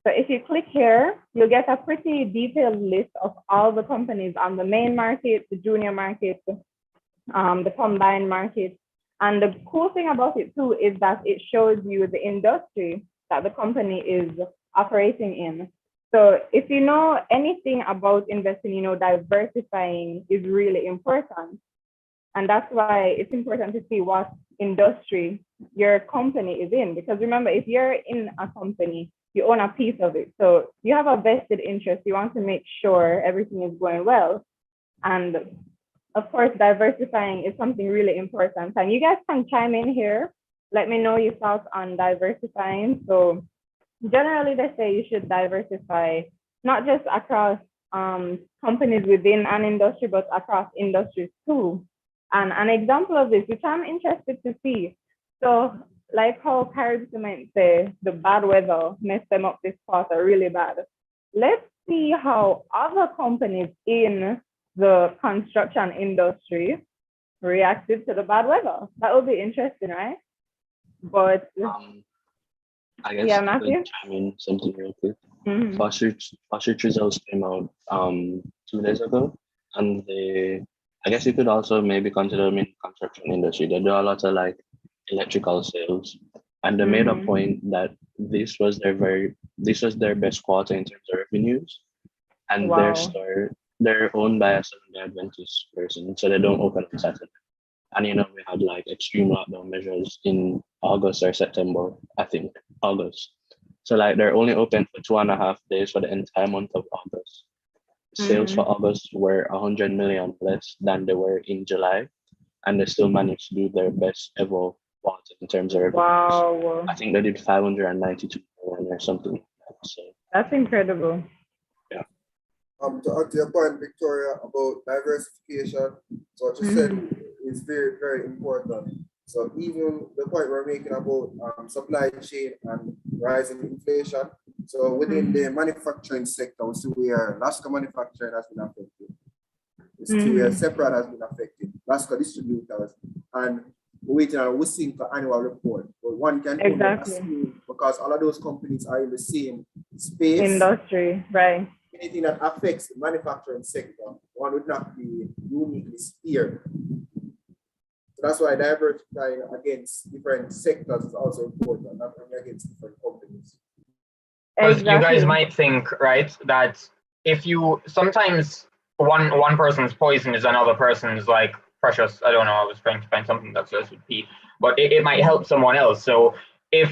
So if you click here, you'll get a pretty detailed list of all the companies on the main market, the junior market, the combined market. And the cool thing about it too is that it shows you the industry that the company is operating in. So if you know anything about investing, you know, diversifying is really important. And that's why it's important to see what industry your company is in. Because remember, if you're in a company, you own a piece of it. So you have a vested interest. You want to make sure everything is going well. And of course, diversifying is something really important. And you guys can chime in here. Let me know your thoughts on diversifying. So generally, they say you should diversify, not just across companies within an industry, but across industries too. And an example of this, which I'm interested to see. So like how Carib Cement say the bad weather messed them up this quarter really bad. Let's see how other companies in the construction industry reacted to the bad weather. That would be interesting, right? But I guess yeah, I Matthew? could chime in something real quick. Mm-hmm. Faucet results came out 2 days ago, and I guess you could also maybe consider them in the construction industry. They do a lot of like electrical sales, and they made a point that this was their best quarter in terms of revenues, and Wow. they're owned by a Seventh-day Adventist person, so they don't open on Saturday. And you know, we had like extreme lockdown measures in August or September, I think August. So like they're only open for 2.5 days for the entire month of August. Sales for August were 100 million less than they were in July, and they still managed to do their best ever quarter in terms of revenues. Wow. I think they did 592 million or something. So that's incredible. Yeah. To add to your point, Victoria, about diversification, so what you said is very, very important. So even the point we're making about supply chain and rising inflation, so within the manufacturing sector, we see where Lasco manufacturing has been affected. We see where Separate has been affected, Lasco distributors, and we're waiting for annual report. But one can only assume, because all of those companies are in the same space. Industry, right. Anything that affects the manufacturing sector, one would not be uniquely steered. So that's why diversifying against different sectors is also important, not only against different companies. Exactly. You guys might think, right, that if you sometimes one person's poison is another person's like precious. I don't know. I was trying to find something that starts with P, but it might help someone else. So if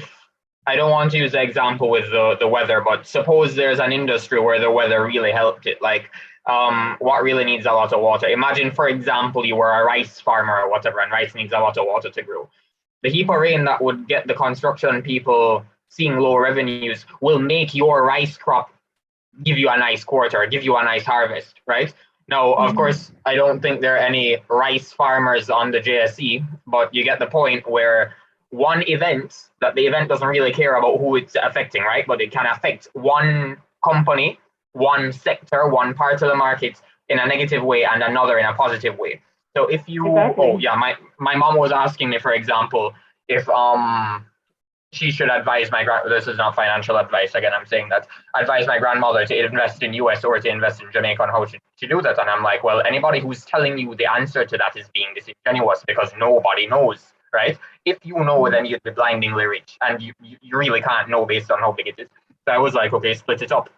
I don't want to use the example with the weather, but suppose there's an industry where the weather really helped it, like what really needs a lot of water. Imagine, for example, you were a rice farmer or whatever, and rice needs a lot of water to grow. The heap of rain that would get the construction people seeing low revenues will make your rice crop give you a nice quarter, give you a nice harvest, right? Now, of course, I don't think there are any rice farmers on the JSE, but you get the point where one event, that the event doesn't really care about who it's affecting, right? But it can affect one company, one sector, one part of the market in a negative way and another in a positive way. So if you, my mom was asking me, for example, if she should advise this is not financial advice, again, I'm saying that, advise my grandmother to invest in US or to invest in Jamaica and how to do that. And I'm like, well, anybody who's telling you the answer to that is being disingenuous because nobody knows, right? If you know, then you'd be blindingly rich, and you really can't know based on how big it is. So I was like, okay, split it up.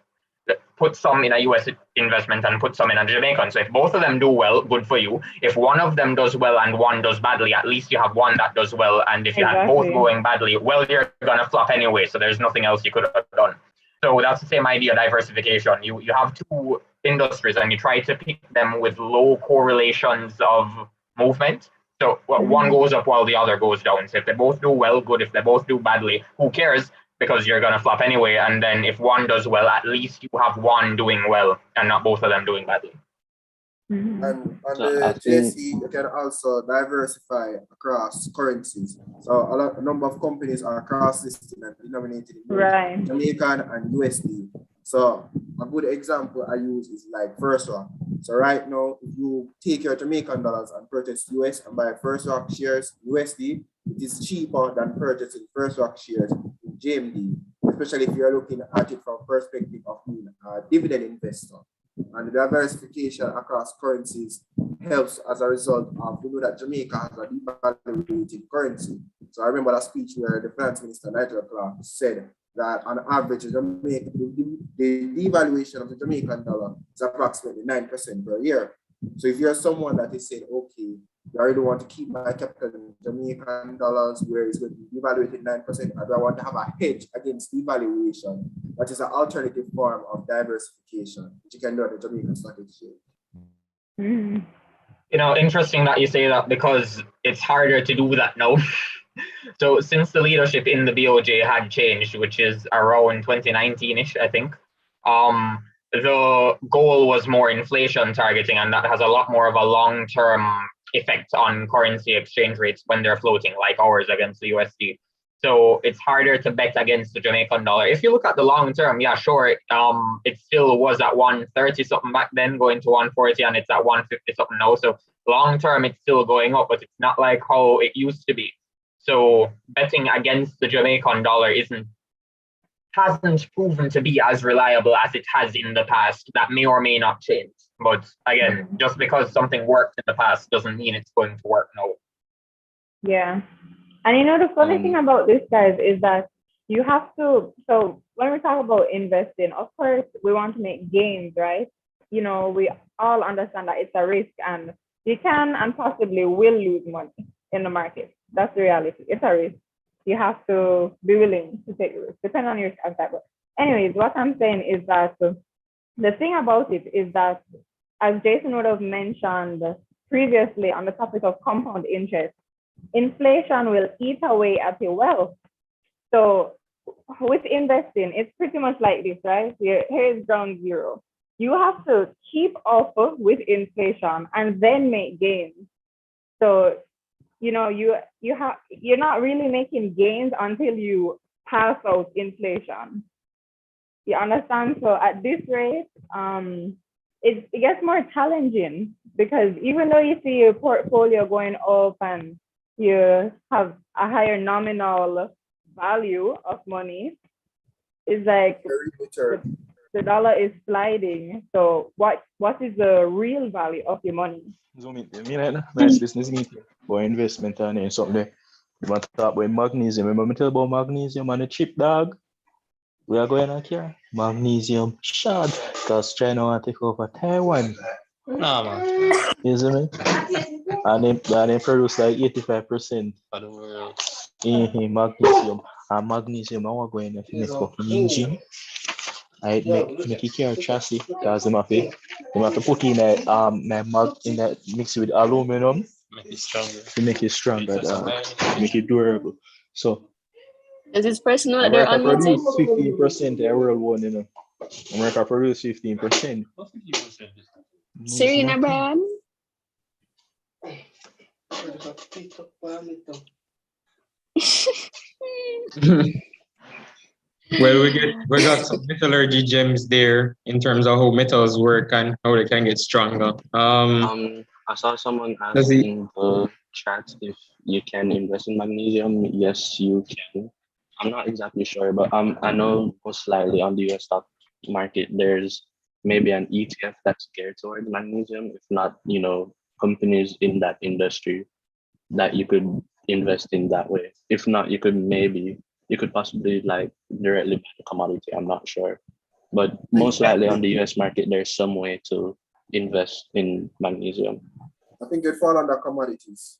Put some in a US investment and put some in a Jamaican. So if both of them do well, good for you. If one of them does well and one does badly, at least you have one that does well. And if you have both going badly, well, you're gonna flop anyway. So there's nothing else you could have done. So that's the same idea, diversification. You have two industries and you try to pick them with low correlations of movement. So one goes up while the other goes down. So if they both do well, good. If they both do badly, who cares? Because you're going to flop anyway. And then if one does well, at least you have one doing well and not both of them doing badly. And on the JSE, you can also diversify across currencies. So a number of companies are cross-listed and denominated in Jamaican and USD. So a good example I use is like First Rock. So right now, if you take your Jamaican dollars and purchase US and buy First Rock shares USD, it is cheaper than purchasing First Rock shares in JMD, especially if you're looking at it from perspective of being a dividend investor. And the diversification across currencies helps as a result of, you know, that Jamaica has a devaluated currency. So I remember that speech where the Finance Minister, Nigel Clark, said that on average, the devaluation of the Jamaican dollar is approximately 9% per year. So if you're someone that is saying, okay, I really want to keep my capital in Jamaican dollars where it's going to be devaluated 9%, I want to have a hedge against devaluation. That is an alternative form of diversification, which you can do at the Jamaican Stock Exchange. You know, interesting that you say that because it's harder to do that now. So since the leadership in the BOJ had changed, which is around 2019-ish, I think, the goal was more inflation targeting, and that has a lot more of a long-term effect on currency exchange rates when they're floating, like ours against the USD. So it's harder to bet against the Jamaican dollar. If you look at the long term, yeah, sure, it still was at 130 something back then, going to 140, and it's at 150 something now. So long term, it's still going up, but it's not like how it used to be. So betting against the Jamaican dollar hasn't proven to be as reliable as it has in the past. That may or may not change. But again, just because something worked in the past doesn't mean it's going to work now. Yeah. And you know, the funny thing about this, guys, is that you have to, so when we talk about investing, of course, we want to make gains, right? You know, we all understand that it's a risk and you can and possibly will lose money in the market. That's the reality. It's a risk. You have to be willing to take the risk, depending on your appetite. But anyways, what I'm saying is that the thing about it is that, as Jason would have mentioned previously on the topic of compound interest, inflation will eat away at your wealth. So with investing, it's pretty much like this, right? Here is ground zero. You have to keep up with inflation and then make gains. So, you know, you're not really making gains until you pass out inflation. You understand? So at this rate, it gets more challenging because even though you see your portfolio going up and you have a higher nominal value of money, it's like the dollar is sliding. So what is the real value of your money? Zoom in. Nice business meeting for investment and something there. You want to talk about magnesium. Remember me tell about magnesium and the chip dog? We are going on here. Magnesium shard. Because China want to take over Taiwan. Nah, man. You see me? And they produce like 85% For the world. magnesium. And magnesium, I want to go in and make fucking engine. I make it carry chassis because them have to put in a in that mix with aluminum Make it stronger. to make it stronger, make it durable. So Does this person know that they're America unmuted? produce 15% the world one, America produce 15%. Serena Brand? Well, we got some metallurgy gems there in terms of how metals work and how they can get stronger. I saw someone ask in the chat if you can invest in magnesium. Yes, you can. I'm not exactly sure, but I know most likely on the US stock market there's maybe an ETF that's geared towards magnesium. If not, companies in that industry that you could invest in that way. If not, you could possibly like directly buy the commodity. I'm not sure, but most likely on the US market there's some way to invest in magnesium. I think it fall under commodities.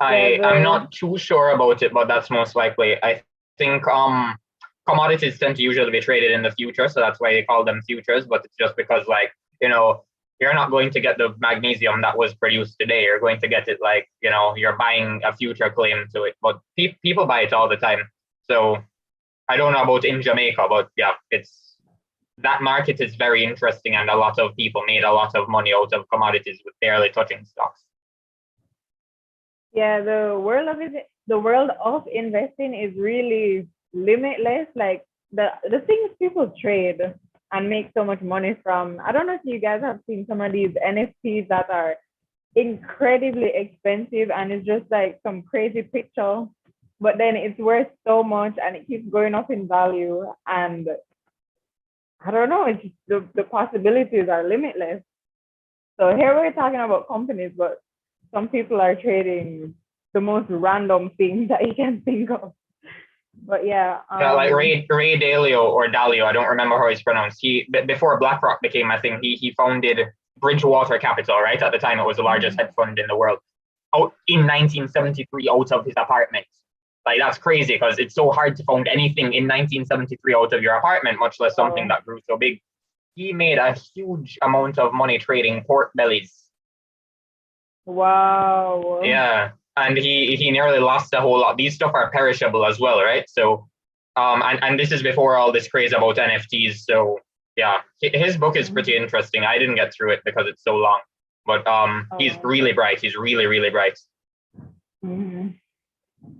I'm not too sure about it, but that's most likely. I think commodities tend to usually be traded in the future, so that's why they call them futures. But it's just because, like, you're not going to get the magnesium that was produced today. You're going to get it like, you're buying a future claim to it. But people buy it all the time. So I don't know about in Jamaica, but yeah, that market is very interesting, and a lot of people made a lot of money out of commodities with barely touching stocks. Yeah, the world of investing is really limitless. Like the things people trade and make so much money from. I don't know if you guys have seen some of these NFTs that are incredibly expensive, and it's just like some crazy picture, but then it's worth so much and it keeps going up in value. And I don't know, it's just the possibilities are limitless. So here we're talking about companies, but some people are trading the most random things that you can think of. But yeah. Like Ray Dalio or Dalio, I don't remember how it's pronounced. Before BlackRock became a thing, he founded Bridgewater Capital, right? At the time, it was the largest hedge fund in the world. Out in 1973, out of his apartment. Like, that's crazy because it's so hard to found anything in 1973 out of your apartment, much less something that grew so big. He made a huge amount of money trading pork bellies. Wow. Yeah. And he nearly lost a whole lot. These stuff are perishable as well, right? So, and this is before all this craze about NFTs. So yeah, his book is pretty interesting. I didn't get through it because it's so long, but he's really bright. He's really, really bright.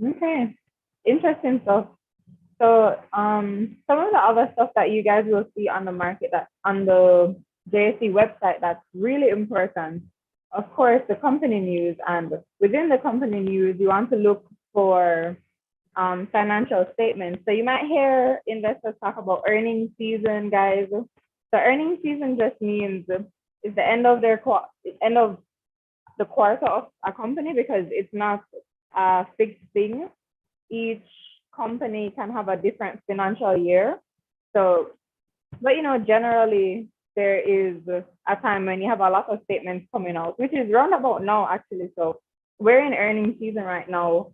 Okay, interesting stuff. So some of the other stuff that you guys will see on the market, that on the JSE website, that's really important. Of course, the company news, and within the company news, you want to look for financial statements. So you might hear investors talk about earnings season, guys. So earnings season just means it's the end of the quarter of a company, because it's not a fixed thing. Each company can have a different financial year. So, but generally, there is a time when you have a lot of statements coming out, which is round about now, actually. So we're in earnings season right now.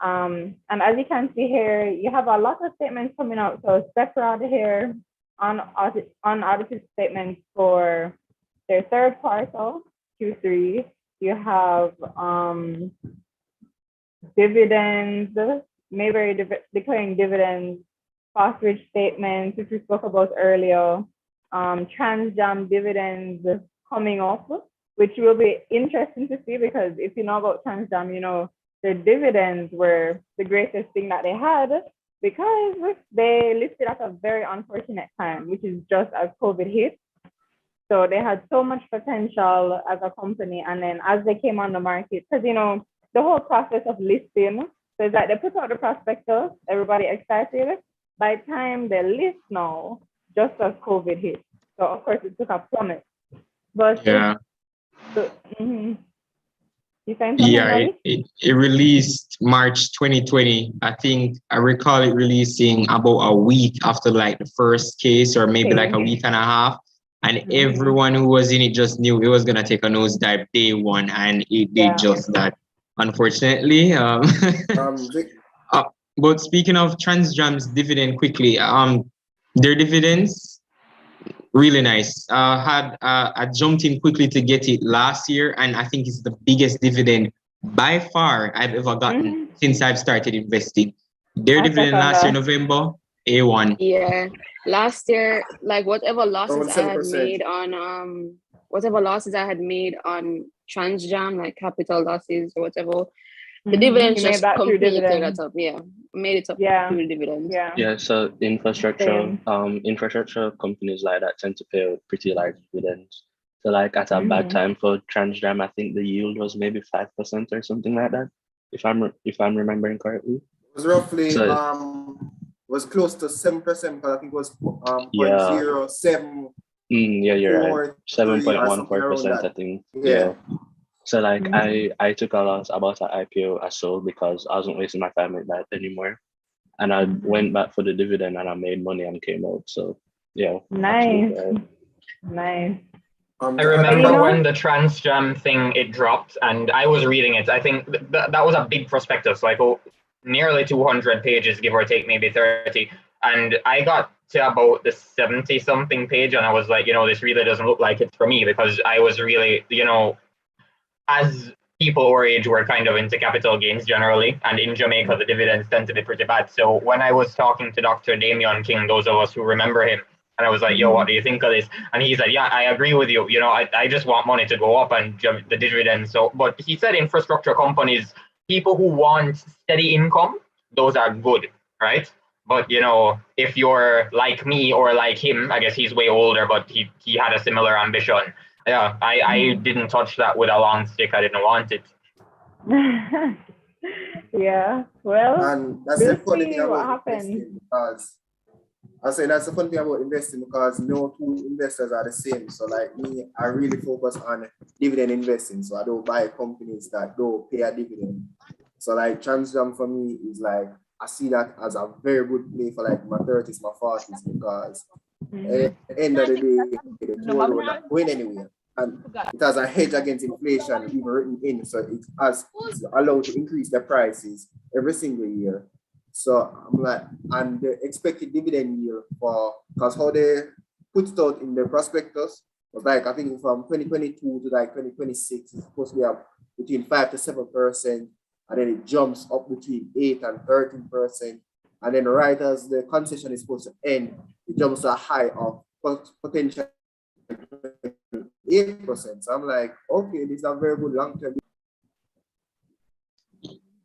And as you can see here, you have a lot of statements coming out. So separate here on unaudited statements for their third quarter, Q3. You have dividends, maybe declaring dividends, cost-rich statements, which we spoke about earlier. Transjam dividends coming up, which will be interesting to see, because if you know about Transjam, the dividends were the greatest thing that they had, because they listed at a very unfortunate time, which is just as COVID hit. So they had so much potential as a company, and then as they came on the market, because the whole process of listing, so it's like they put out the prospectus, everybody excited, by the time they list now, just as COVID hit. So of course it took a plummet. But yeah. You find something, Yeah, it released March 2020. I think I recall it releasing about a week after like the first case, or maybe like a week and a half. And everyone who was in it just knew it was gonna take a nosedive day one, and it did just that, unfortunately. But speaking of Transjam's dividend quickly, their dividends really nice. I jumped in quickly to get it last year, and I think it's the biggest dividend by far I've ever gotten since I've started investing. Their dividend last year, November, A1. Yeah, last year, like whatever losses I had made on Transjam, like capital losses or whatever, the dividends just completely cleared that up. Yeah, made it up through dividends. Yeah, so infrastructure companies like that tend to pay pretty large dividends. So like at a bad time for Transjam, I think the yield was maybe 5% or something like that, if I'm remembering correctly. It was roughly was close to 7%, because I think it was 0.07. Yeah, you're right. 7.14%, I think. Yeah. So like I took a loss about an IPO I sold because I wasn't wasting my time with that anymore. And I went back for the dividend and I made money and came out. So yeah. Nice. I remember when the Transjam thing, it dropped, and I was reading it. I think that was a big prospectus, like nearly 200 pages, give or take, maybe 30. And I got to about the 70-something page, and I was like, this really doesn't look like it's for me, because I was really, as people our age were kind of into capital gains generally, and in Jamaica, the dividends tend to be pretty bad. So when I was talking to Dr. Damian King, those of us who remember him, and I was like, yo, what do you think of this? And he said, yeah, I agree with you. I just want money to go up and the dividends. So, but he said infrastructure companies, people who want steady income, those are good, right? But, if you're like me or like him, I guess he's way older, but he had a similar ambition. Yeah, I didn't touch that with a long stick. I didn't want it. Yeah, well, and that's the funny thing about investing, because I say that's the funny thing about investing, because no two investors are the same. So like me, I really focus on dividend investing. So I don't buy companies that don't pay a dividend. So like Transjam for me is like, I see that as a very good play for like my 30s, my 40s, because at the end of the day, the gold will not going anywhere. And it has a hedge against inflation even written in. So it's allowed to increase the prices every single year. So I'm like, and the expected dividend yield because how they put it out in the prospectus was like, I think from 2022 to like 2026, it's supposed to be up between 5 to 7%. And then it jumps up between 8 and 13%. And then right as the concession is supposed to end, it jumps to a high of potential 8%. So I'm like, okay, this is a very good long-term.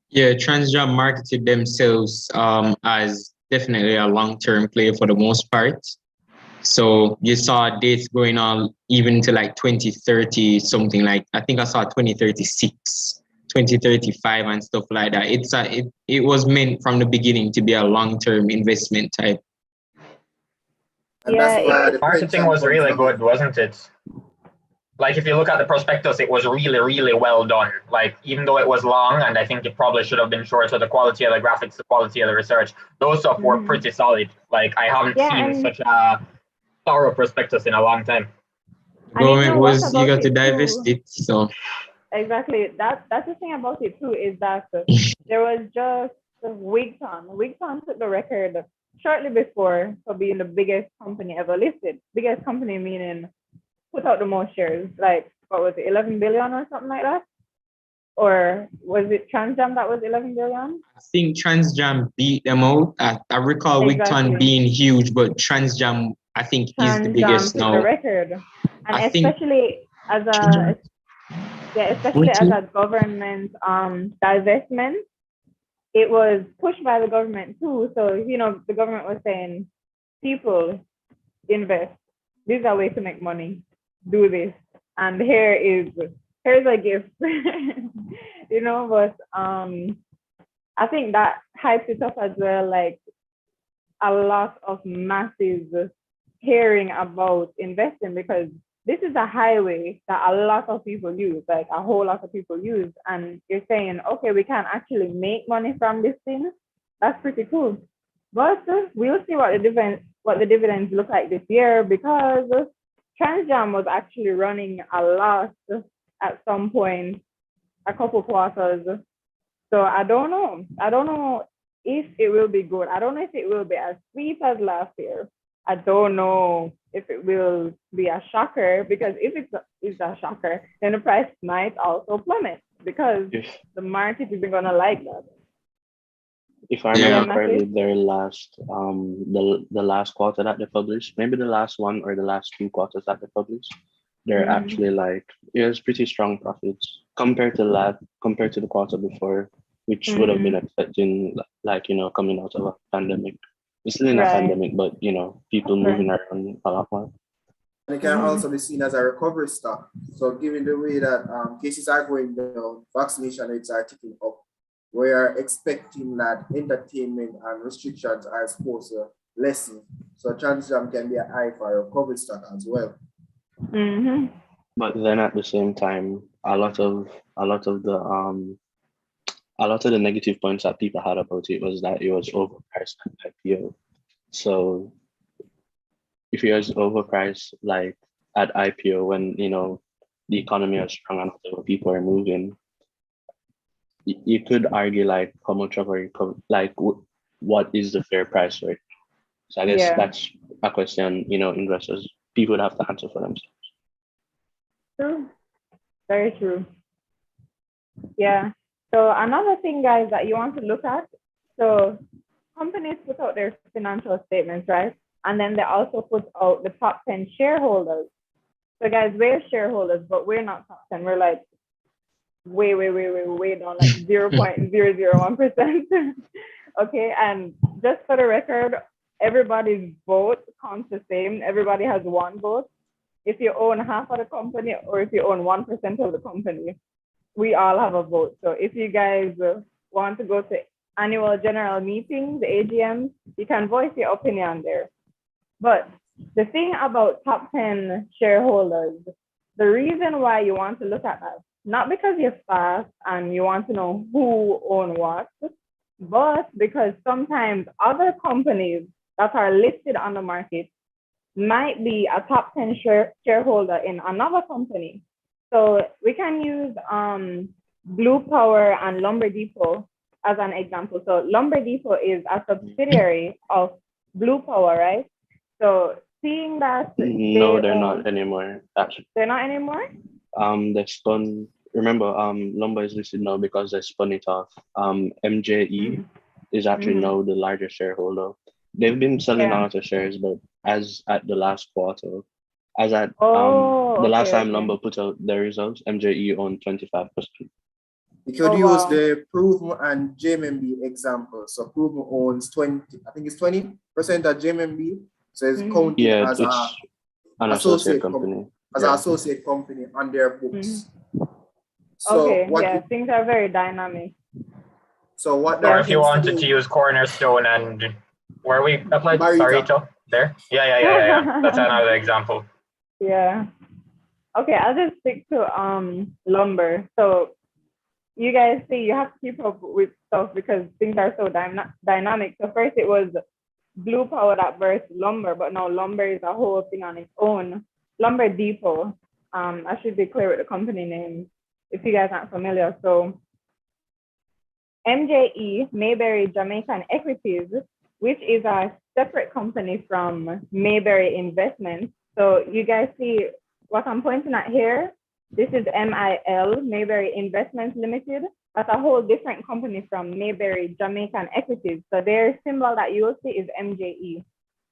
Yeah, Transjam marketed themselves as definitely a long-term play for the most part. So you saw dates going on even to like 2030, something like, I think I saw 2036, 2035 and stuff like that. It was meant from the beginning to be a long-term investment type. And that's why the marketing was really good, wasn't it? Like if you look at the prospectus, it was really, really well done. Like even though it was long, and I think it probably should have been shorter, the quality of the graphics, the quality of the research, those stuff were pretty solid. Like I haven't seen such a thorough prospectus in a long time. Government was eager to divest it, so. Exactly. That's the thing about it too, is that there was just Wigton. Wigton took the record shortly before for being the biggest company ever listed. Biggest company meaning put out the most shares, like what was it, 11 billion or something like that? Or was it Transjam that was 11 billion? I think Transjam beat them out. I recall Wigton being huge, but Transjam, I think, is the biggest now. The record, and especially as a government divestment, it was pushed by the government too. So the government was saying, people invest. These are ways to make money. Do this, and here's a gift. But I think that hyped it up as well. Like a lot of masses hearing about investing, because this is a highway that a lot of people use, like a whole lot of people use. And you're saying, okay, we can actually make money from this thing. That's pretty cool. But we'll see what the dividends look like this year, because Transjam was actually running a loss at some point, a couple quarters. So I don't know. I don't know if it will be good. I don't know if it will be as sweet as last year. I don't know if it will be a shocker, because if it's a shocker, then the price might also plummet, because the market isn't gonna like that. If I remember correctly, their last the last quarter that they published, maybe the last one or the last 2 quarters that they published, they're actually like, it was pretty strong profits compared to the quarter before, which would have been expecting, like, you know, coming out of a pandemic. It's still in a pandemic, but you know, people moving around a lot more. And it can also be seen as a recovery stock. So given the way that cases are going down, vaccination rates are ticking up, we are expecting that entertainment and restrictions are supposed to lessen. So Transjam can be an eye for a recovery stock as well. But then at the same time, a lot of the negative points that people had about it was that it was overpriced at IPO. So if it was overpriced like at IPO, when you know the economy is strong and people are moving, you could argue like how much of a recovery, like what is the fair price for it? So I guess that's a question, you know, investors, people would have to answer for themselves. True. Very true. Yeah. So another thing, guys, that you want to look at, so companies put out their financial statements, right? And then they also put out the top 10 shareholders. So guys, we're shareholders, but we're not top 10. We're like way down, like 0.001%. Okay, and just for the record, everybody's vote counts the same. Everybody has one vote. If you own half of the company or if you own 1% of the company, we all have a vote. So if you guys want to go to annual general meetings, the AGM, you can voice your opinion there. But the thing about top 10 shareholders, the reason why you want to look at that, not because you're fast and you want to know who owns what, but because sometimes other companies that are listed on the market might be a top 10 shareholder in another company. So we can use Blue Power and Lumber Depot as an example. So Lumber Depot is a subsidiary of Blue Power, right? So seeing that they're not anymore. Actually, they're not anymore. They spun. Remember, Lumber is listed now because they spun it off. MJE is actually now the largest shareholder. They've been selling a lot of shares, but as at the last quarter, as at the last time Lumber put out their results, MJE owned 25%. We could use the Proven and JMB example. So Proven owns 20%, I think it's 20% of JMB. So it's counted as an associate company. As an associate company on their books. So things are very dynamic. So what? Or if you wanted to use Cornerstone and where we applied Sarito there? Yeah. That's another example. Yeah. Okay, I'll just stick to Lumber. So you guys see, you have to keep up with stuff because things are so dynamic. So first it was Blue Power that versus Lumber, but now Lumber is a whole thing on its own. Lumber Depot. I should be clear with the company name if you guys aren't familiar. So MJE, Mayberry Jamaican Equities, which is a separate company from Mayberry Investments. So you guys see what I'm pointing at here? This is MIL, Mayberry Investments Limited. That's a whole different company from Mayberry Jamaican Equities. So their symbol that you will see is MJE.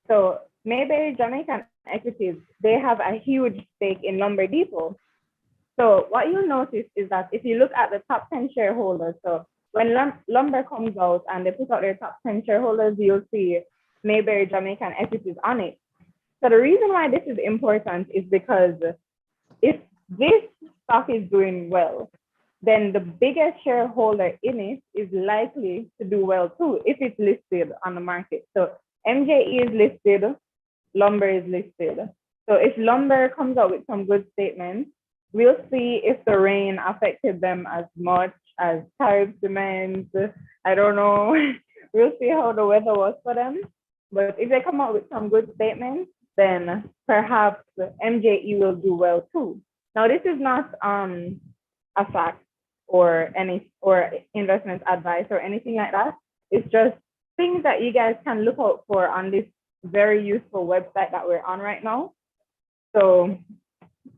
So Mayberry Jamaican Equities, they have a huge stake in Lumber Depot. So what you'll notice is that if you look at the top 10 shareholders, so when Lumber comes out and they put out their top 10 shareholders, you'll see Mayberry Jamaican Equities on it. So the reason why this is important is because if this stock is doing well, then the biggest shareholder in it is likely to do well too if it's listed on the market. So MJE is listed, lumber is listed. So if lumber comes out with some good statements, we'll see if the rain affected them as much as tariff demands. I don't know. We'll see how the weather was for them. But if they come out with some good statements, then perhaps MJE will do well too. Now, this is not a fact or investment advice or anything like that. It's just things that you guys can look out for on this very useful website that we're on right now. So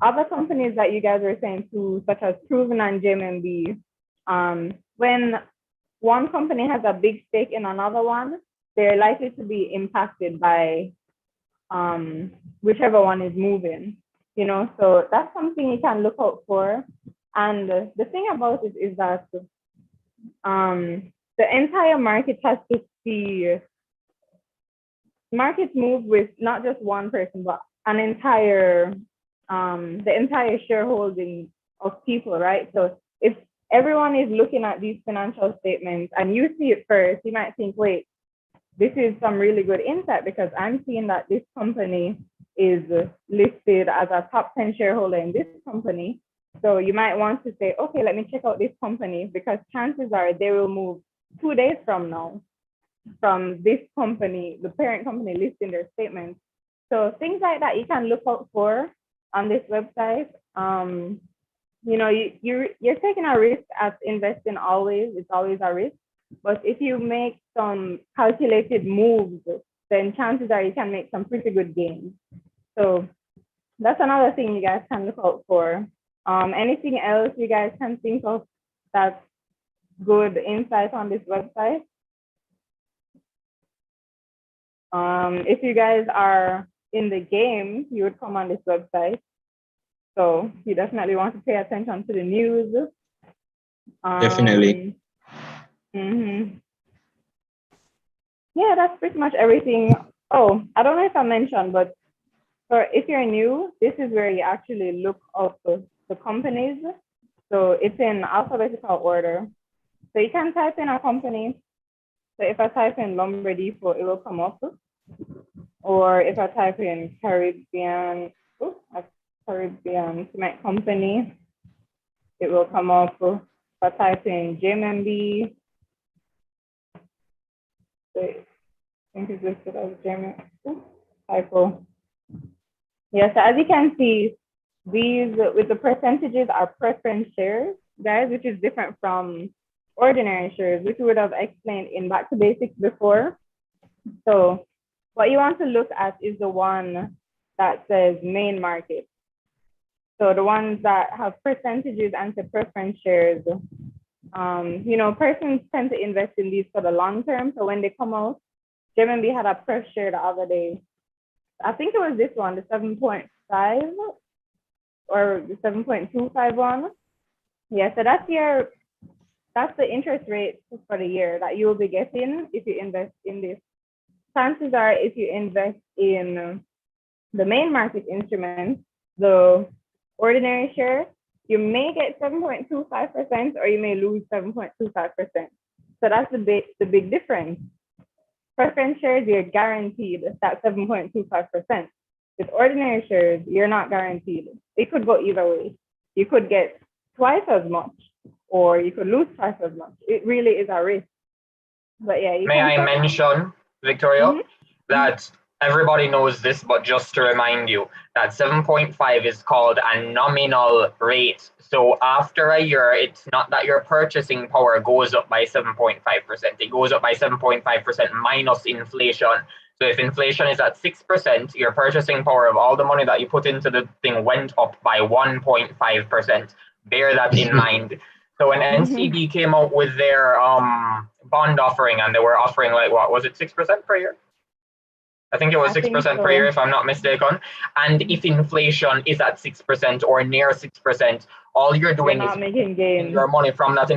other companies that you guys were saying too, such as Proven and JMB, when one company has a big stake in another one, they're likely to be impacted by whichever one is moving, you know, so that's something you can look out for. And the thing about it is that the entire market has to see, markets move with not just one person, but an entire, the entire shareholding of people, right? So if everyone is looking at these financial statements and you see it first, you might think, wait, this is some really good insight because I'm seeing that this company is listed as a top 10 shareholder in this company. So you might want to say, okay, let me check out this company because chances are they will move 2 days from now from this company, the parent company listing their statements. So things like that you can look out for on this website. You know, you're taking a risk at investing always. It's always a risk. But if you make some calculated moves, then chances are you can make some pretty good gains. So that's another thing you guys can look out for. Anything else you guys can think of that's good insight on this website? If you guys are in the game, you would come on this website. So you definitely want to pay attention to the news. Definitely. Yeah, that's pretty much everything. Oh, I don't know if I mentioned, but if you're new, this is where you actually look up the companies. So it's in alphabetical order. So you can type in a company. So if I type in Lumber Depot, it will come up. Or if I type in Caribbean Cement Company, it will come up. If I type in JMB, I think it's listed as JMB. Typo. Yeah, so as you can see, these with the percentages are preference shares, guys, which is different from ordinary shares, which we would have explained in Back to Basics before. So what you want to look at is the one that says main market. So the ones that have percentages and the preference shares. You know, persons tend to invest in these for the long term. So when they come out, JMB had a pref share the other day. I think it was this one, the 7.5 or the 7.25 one. Yeah, so that's the interest rate for the year that you will be getting if you invest in this. Chances are if you invest in the main market instrument, the ordinary share, you may get 7.25% or you may lose 7.25%. So that's the big difference. Preference shares, you're guaranteed that 7.25%. With ordinary shares, you're not guaranteed. It could go either way. You could get twice as much or you could lose twice as much. It really is a risk. But yeah. May I mention, Victoria, that everybody knows this, but just to remind you that 7.5 is called a nominal rate. So after a year, it's not that your purchasing power goes up by 7.5%. It goes up by 7.5% minus inflation. So if inflation is at 6%, your purchasing power of all the money that you put into the thing went up by 1.5%. Bear that in mind. So when NCB came out with their bond offering, and they were offering like, what was it, 6% per year? I think it was 6% per year, if I'm not mistaken. And if inflation is at 6% or near 6%, all you're doing is making your money from that.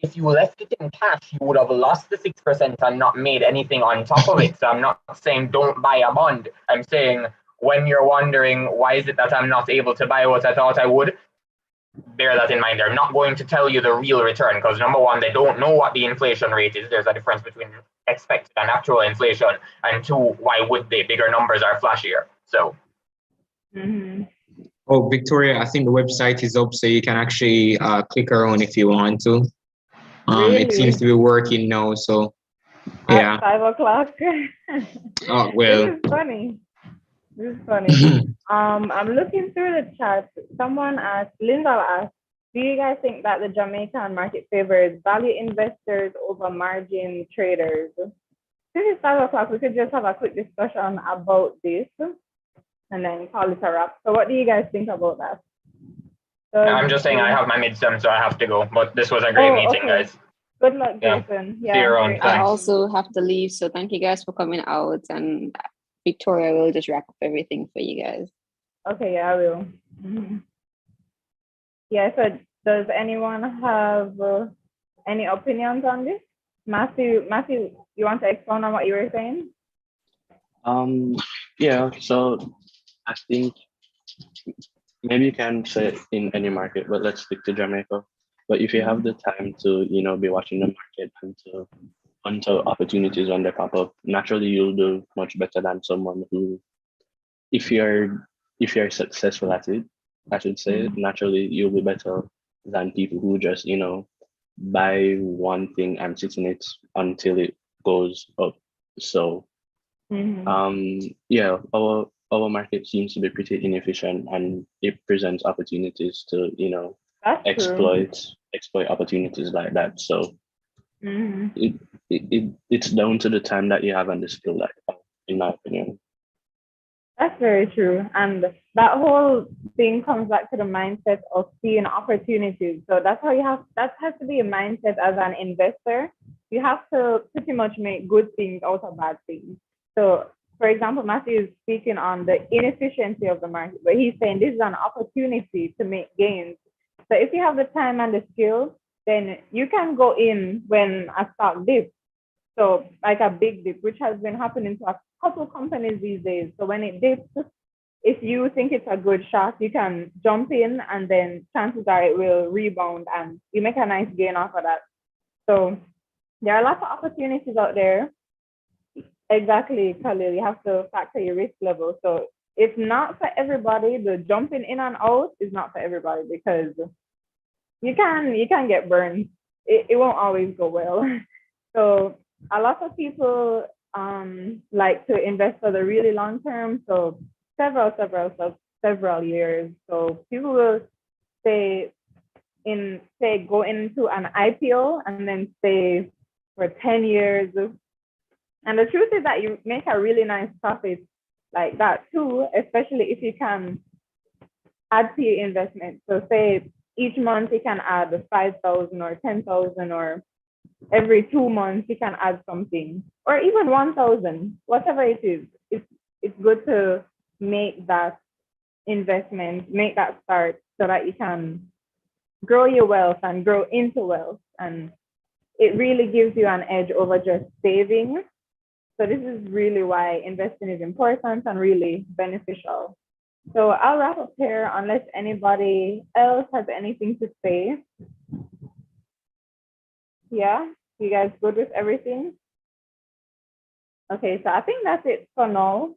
If you left it in cash, you would have lost the 6% and not made anything on top of it. So I'm not saying don't buy a bond. I'm saying when you're wondering why is it that I'm not able to buy what I thought I would, bear that in mind. They're not going to tell you the real return because number one, they don't know what the inflation rate is. There's a difference between expected and actual inflation. And two, why would they? Bigger numbers are flashier. So. Oh, Victoria, I think the website is up, so you can actually click around if you want to. Really? It seems to be working now, so yeah. At 5 o'clock. Oh well. This is funny. This is funny. I'm looking through the chat. Someone asked, Linda asked, do you guys think that the Jamaican market favors value investors over margin traders? This is 5 o'clock. We could just have a quick discussion about this and then call it a wrap. So what do you guys think about that? So, I'm just saying I have my midterm, so I have to go. But this was a great meeting, guys. Good luck, Jason. See you around. I also have to leave, so thank you guys for coming out. And Victoria will just wrap up everything for you guys. Okay, yeah, I will. Yeah, so does anyone have any opinions on this? Matthew, you want to expound on what you were saying? Yeah, so I think maybe you can say it in any market, but let's stick to Jamaica. But if you have the time to, be watching the market and to hunt out opportunities when they pop up, naturally you'll do much better than someone who, if you're successful at it, I should say, naturally you'll be better than people who just, buy one thing and sit in it until it goes up. So yeah, our market seems to be pretty inefficient, and it presents opportunities to exploit opportunities like that. So it's down to the time that you have and the skill that you have, in my opinion. That's very true. And that whole thing comes back to the mindset of seeing opportunities. So that has to be a mindset as an investor. You have to pretty much make good things out of bad things. So for example, Matthew is speaking on the inefficiency of the market, but he's saying this is an opportunity to make gains. So if you have the time and the skills, then you can go in when a stock dips. So like a big dip, which has been happening to a couple companies these days. So when it dips, if you think it's a good shot, you can jump in, and then chances are it will rebound and you make a nice gain off of that. So there are lots of opportunities out there. Exactly, Khalil. You have to factor your risk level. So it's not for everybody. The jumping in and out is not for everybody, because you can get burned. It won't always go well. So a lot of people like to invest for the really long term. So several years. So people will go into an IPO and then stay for 10 years. And the truth is that you make a really nice profit like that too, especially if you can add to your investment. So say each month you can add 5,000 or 10,000, or every 2 months you can add something, or even 1,000, whatever it is. It's good to make that investment, make that start, so that you can grow your wealth and grow into wealth. And it really gives you an edge over just saving. So this is really why investing is important and really beneficial. So I'll wrap up here unless anybody else has anything to say. Yeah, you guys good with everything? Okay, so I think that's it for now.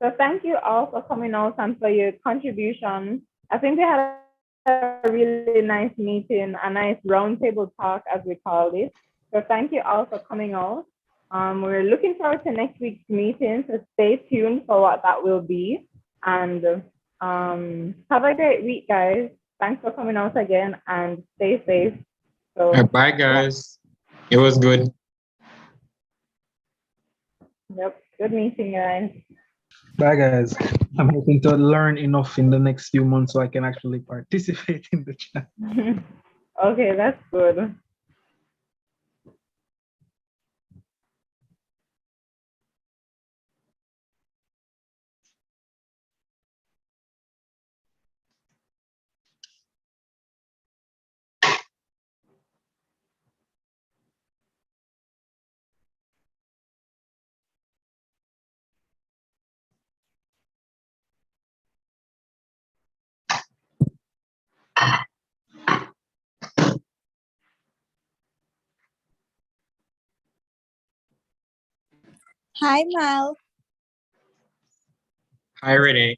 So thank you all for coming out and for your contribution. I think we had a really nice meeting, a nice roundtable talk, as we called it. So thank you all for coming out. We're looking forward to next week's meeting, so stay tuned for what that will be. And have a great week, guys. Thanks for coming out again, and stay safe. So bye, guys. It was good. Yep, good meeting, guys. Bye, guys. I'm hoping to learn enough in the next few months so I can actually participate in the chat. Okay, that's good. Hi, Mal. Hi, Renee.